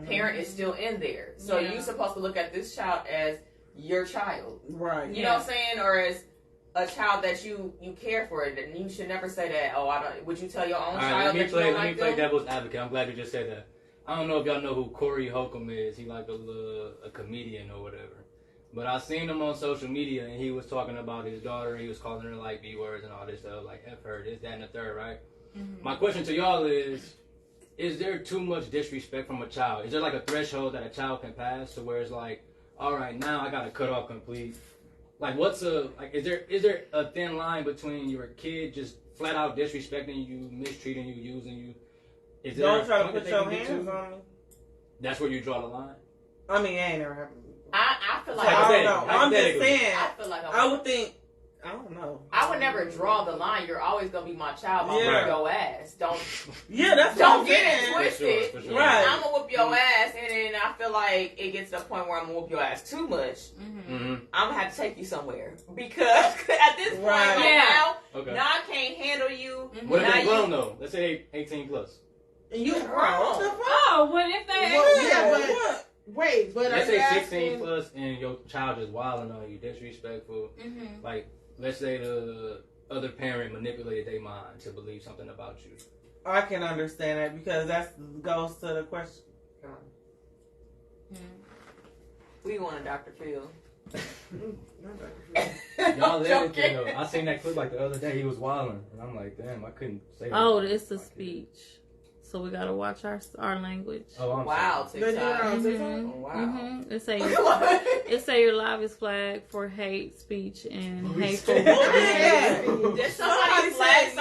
Parent is still in there, so you're supposed to look at this child as your child. Right. You know what I'm saying, or as a child that you care for, and you should never say that. Oh, I don't. Would you tell your own child that you don't like them? Let me play devil's advocate. I'm glad you just said that. I don't know if y'all know who Corey Holcomb is. He like a comedian or whatever. But I seen him on social media, and he was talking about his daughter. He was calling her like B words and all this stuff, like F her, this, that, and the third, right? My question to y'all is there too much disrespect from a child? Is there like a threshold that a child can pass to where it's like, all right, now I gotta cut off complete? Like, is there a thin line between your kid just flat out disrespecting you, mistreating you, using you? Don't try to put your hands on me. That's where you draw the line? I mean, it ain't never happened. I feel like I don't know. I'm just saying. I feel like I would think. I don't know. I would never draw the line. You're always gonna be my child. I'm gonna whoop your ass. Don't. Yeah, that's don't what get it twisted. For sure. Right. I'm gonna whoop your ass, and then I feel like it gets to the point where I'm gonna whoop your ass too much. I'm gonna have to take you somewhere because at this point now I can't handle you. What if they grown though? Let's say 18 plus. You grown? Oh, what if they? Wait, but let's say 16 plus and your child is wilding on you, disrespectful. Like, let's say the other parent manipulated their mind to believe something about you. I can understand that because that goes to the question. We want a Dr. Phil. Y'all let it though. I seen that clip like the other day. He was wilding, and I'm like, damn, I couldn't say that. Oh, it's a speech. So we gotta watch our language. Oh, I'm wow, sorry. TikTok. Oh, Wow. It say your live is flagged for hate speech and hateful. Did somebody flag?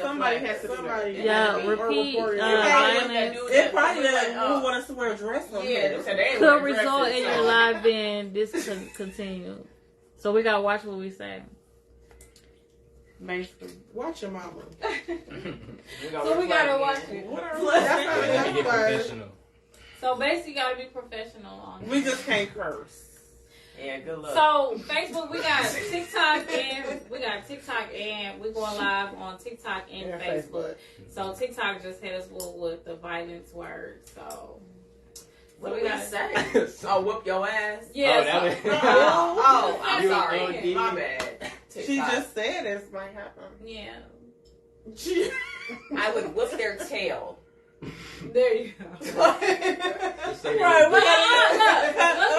Somebody has to do that. Yeah, repeat violence. It probably who want us to wear a dress on here. Could result in your live being discontinued. So we gotta watch what we say. Basically. Watch your mama. So we gotta watch it. Get professional. So basically, you gotta be professional on it. We just can't curse. Yeah, good luck. So Facebook, we got TikTok and we're going live on TikTok and Facebook. So TikTok just hit us with the violence word. So what do we say? Oh, whoop your ass. Yeah. I'm sorry. My bad. TikTok. She just said this might happen. Yeah. I would whoop their tail. There you go. Right, Look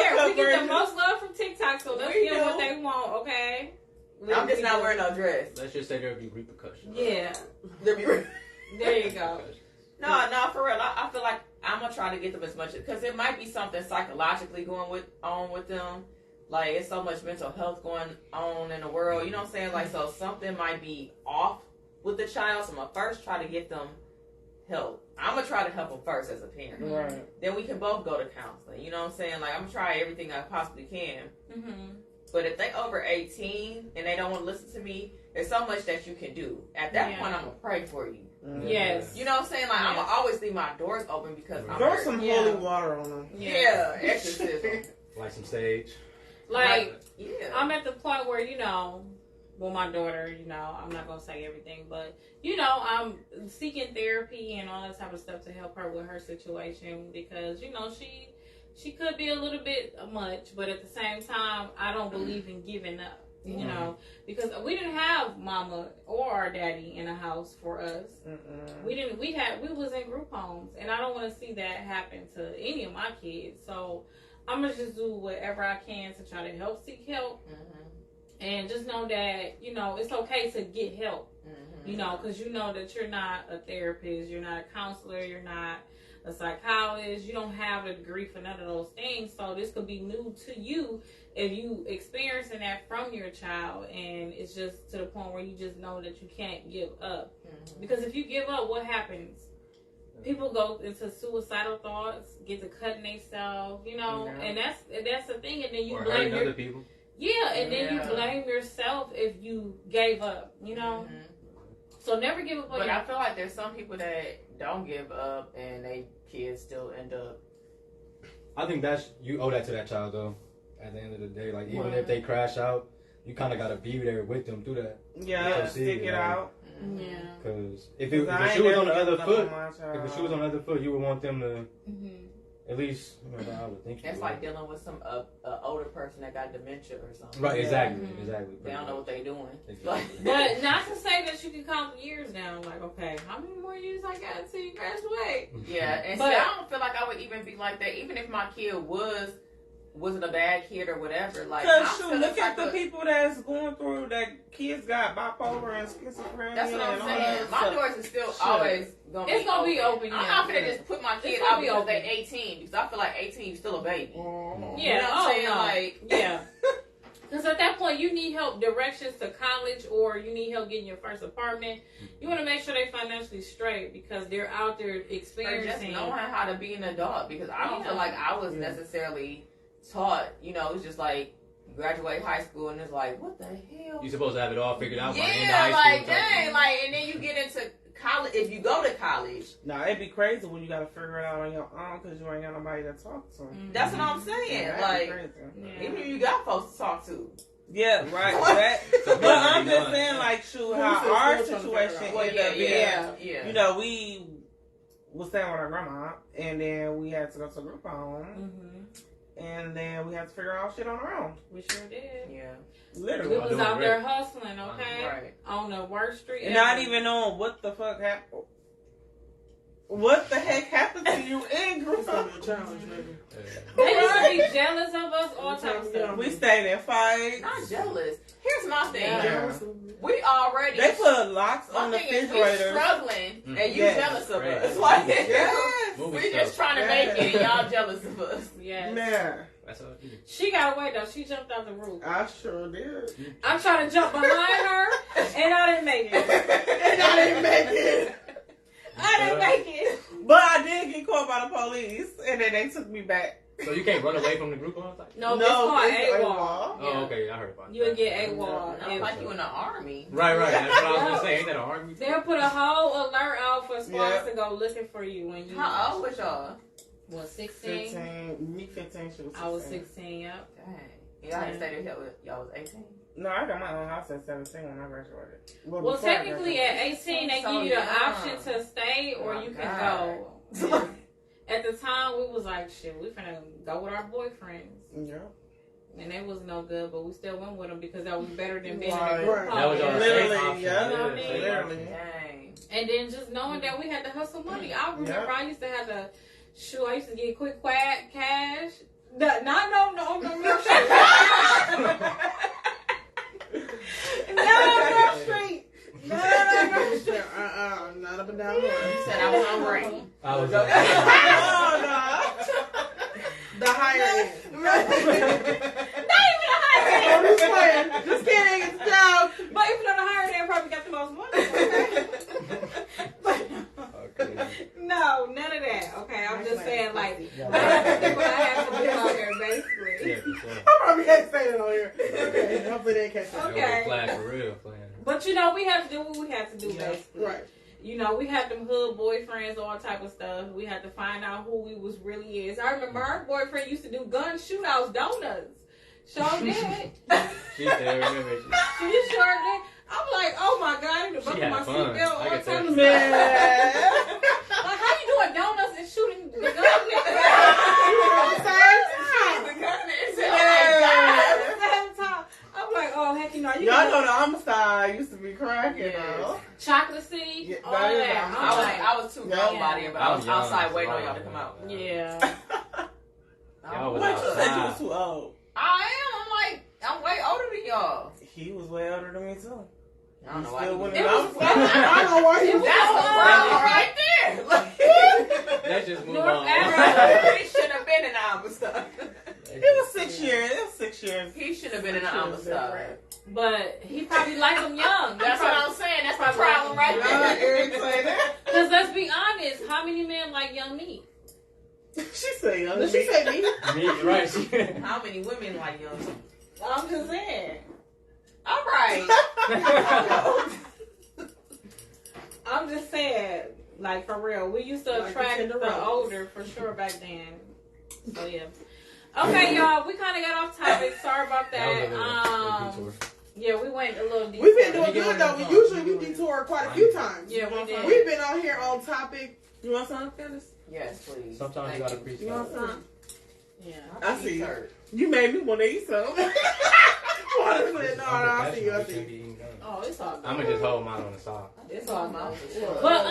here. We get the most love from TikTok, so let's give them what they want, okay? I'm just not wearing no dress. Let's just say there'll be repercussions. Yeah. There you go. No, for real. I feel like I'm gonna try to get them as much because it might be something psychologically going on with them. Like it's so much mental health going on in the world. You know what I'm saying? Like so something might be off with the child. So I'm gonna first try to get them help. I'm gonna try to help them first as a parent. Right. Then we can both go to counseling. You know what I'm saying? Like I'm gonna try everything I possibly can. Mm-hmm. But if they over 18 and they don't want to listen to me, there's so much that you can do. At that point, I'm gonna pray for you. Yes. You know what I'm saying? Like I'm gonna always leave my doors open because I'm throw some holy water on them. Yeah, exorcism. Like some sage. Like I'm at the point where well, my daughter, I'm not going to say everything, but, I'm seeking therapy and all that type of stuff to help her with her situation because, she could be a little bit much, but at the same time, I don't believe in giving up, because we didn't have mama or our daddy in a house for us. We was in group homes, and I don't want to see that happen to any of my kids, so I'm going to just do whatever I can to try to seek help. And just know that, it's okay to get help, because that you're not a therapist, you're not a counselor, you're not a psychologist, you don't have a degree for none of those things. So this could be new to you if you experiencing that from your child. And it's just to the point where you just know that you can't give up. Because if you give up, what happens? People go into suicidal thoughts, get to cutting themselves, and that's the thing. And then you blame other people. Yeah, and then you blame yourself if you gave up, So never give up on But I feel like there's some people that don't give up and they kids still end up. I think you owe that to that child though. At the end of the day, like even if they crash out, you kind of gotta be there with them through that. Yeah, stick it out. Yeah. Because if the shoe was on the other foot, you would want them to. At least, I would think. That's like dealing with some older person that got dementia or something. Right, exactly. They don't know what they're doing. Exactly. But not to say that you can count the years down. Like, okay, how many more years I got until you graduate? Yeah, and see, I don't feel like I would even be like that. Even if my kid wasn't a bad kid or whatever. Like, look at the people that's going through that kids got bipolar and schizophrenia. That's what I'm saying. My doors are still always going to be open. It's going to be open, I'm not going to just put my kid out because they're 18 because I feel like 18 is still a baby. Yeah. You know what I'm saying? No. Like, yeah. Because at that point, you need help, directions to college, or you need help getting your first apartment. You want to make sure they're financially straight because they're out there experiencing. Just knowing how to be an adult because I don't feel like I was necessarily taught, it's just like you graduate high school and it's like, what the hell? You're supposed to have it all figured out by the end of high high school. Yeah, like, and then you get into college. If you go to college, it'd be crazy when you got to figure it out on your own because you ain't got nobody to talk to. That's what I'm saying. Like, even if you got folks to talk to. Yeah, right. But I'm just saying, like, how our situation ended up being. We was staying with our grandma, and then we had to go to a group home. And then we had to figure out shit on our own. We sure did. Yeah. We Literally. was out there hustling, okay? Right. On the worst street ever. Not even knowing what the fuck happened. What the heck happened to you in group home? It's gonna be a challenge, baby. They used to be jealous of us, all types of stuff. We stayed in fights. Not jealous. Here's my thing. Yeah. We already. They put locks on the refrigerator. We struggling, and you jealous of us. Like, we just trying to make it, and y'all jealous of us. Yes. Man. That's how it is. She got away though. She jumped out the roof. I sure did. I'm trying to jump behind her, and I didn't make it. I didn't make it. But I did get caught by the police, and then they took me back So you can't run away from the group all the time? No, it's called AWOL. Oh, okay, I heard about that. You would get AWOL. Not like you in the army. Right. That's what I was gonna say. Ain't that an army? They'll put a whole alert out for squads to go looking for you when you. How old was y'all? What, 16? 15. Me 15. She was 16. I was 16. Yep. Dang. Y'all had stayed with y'all was 18. No, I got my own house at 17 when I graduated. Well, technically at 18 they give you the option to stay or you can go. At the time we was like, shit, we finna go with our boyfriends. Yeah. And they was no good, but we still went with them because that was better than being in Right. a group. That was your Literally, safe option. yeah. You know what I mean? Literally. Dang. And then just knowing that we had to hustle money. I remember I used to have to, I used to get quick cash. No shit. No street. No street. Not up and down. You said I was on rain. I was The higher end. Not even a higher end. I'm just playing. Just kidding. It's a joke. But even though the higher end probably got the most money. okay. No, none of that. Okay, I'm just saying, like, that's what I have to do out here, basically. Yeah, for sure. I probably can't say that on here. Okay, hopefully they can't say that. Okay. Flag for real playing. But you know, we have to do what we have to do, basically. Right. You know, we had them hood boyfriends, all type of stuff. We had to find out who we was really is. I remember our boyfriend used to do gun shootouts, donuts. Sure did. She still remember. She sure did. I'm like, oh my God, I need to buckle had my fun. seatbelt I all can the tell. time. Man. Like, how you doing donuts and shooting the gun? I'm like, oh, heck, you know, you Y'all know the homicide used to be cracking, though. chocolate seed, Yeah, all that is that. the I'm like, I was too grown body, but I was outside waiting on y'all to come out. yeah. Y'all was Wait, you said you outside. was too old. I am. I'm way older than y'all. He was way older than me, too. I don't know why. Still wouldn't It was know. I don't know why he was That's the problem right there. Like, Let's just move North on. Africa. he should have been in Amistad. It was 6 years. It was 6 years. He should have been in Amistad. But he probably liked them young. That's what I'm saying. That's my problem right Yeah, there. Eric say that. Because let's be honest, how many men like young meat? She said young. Did she say me? Me, right. How many women like young? I'm just saying. All right. I'm just saying, like, for real. We used to Like attract the the older for sure back then. So, yeah. Okay, y'all, we kind of got off topic. Sorry about that. Yeah, we went a little deep. We've been doing good, though. We detour quite a few times. Yeah, we did. We've been on here on topic. You want some, Phyllis? Yes, please. Sometimes you gotta preach. You want some? Yeah. I see you. You made me want to eat some. Honestly, no, I see you. I see you. Oh, it's all good. I'm gonna just hold mine on the side. It's all good. But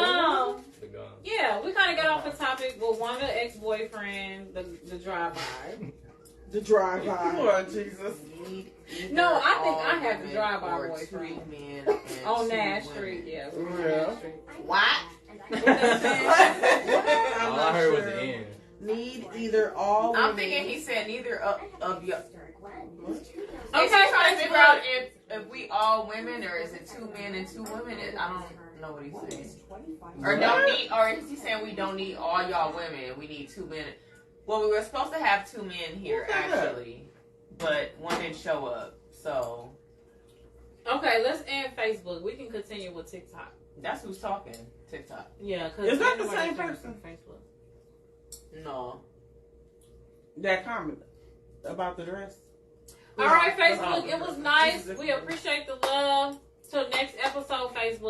The gun. Yeah, we kind of got off the topic with one of the ex-boyfriend, the drive-by. The drive-by. Lord Jesus. No, I think I had the drive-by or boyfriend. 3 men and On 2 Nash women. Street, yeah. Yeah. What? All I heard was the end. Need either all. I'm women. thinking he said neither of you. Okay, Is he trying to figure out if we all women or is it 2 men and 2 women? I don't know what he's saying. Or don't need, or is he saying we don't need all y'all women? We need 2 men. Well, we were supposed to have 2 men here actually, but one didn't show up. So Okay, let's end Facebook. We can continue with TikTok. that's who's talking. TikTok. Yeah, because Is that the same person? Facebook. No. That comment about the dress. All right, Facebook. It was nice. We appreciate the love. Till next episode, Facebook.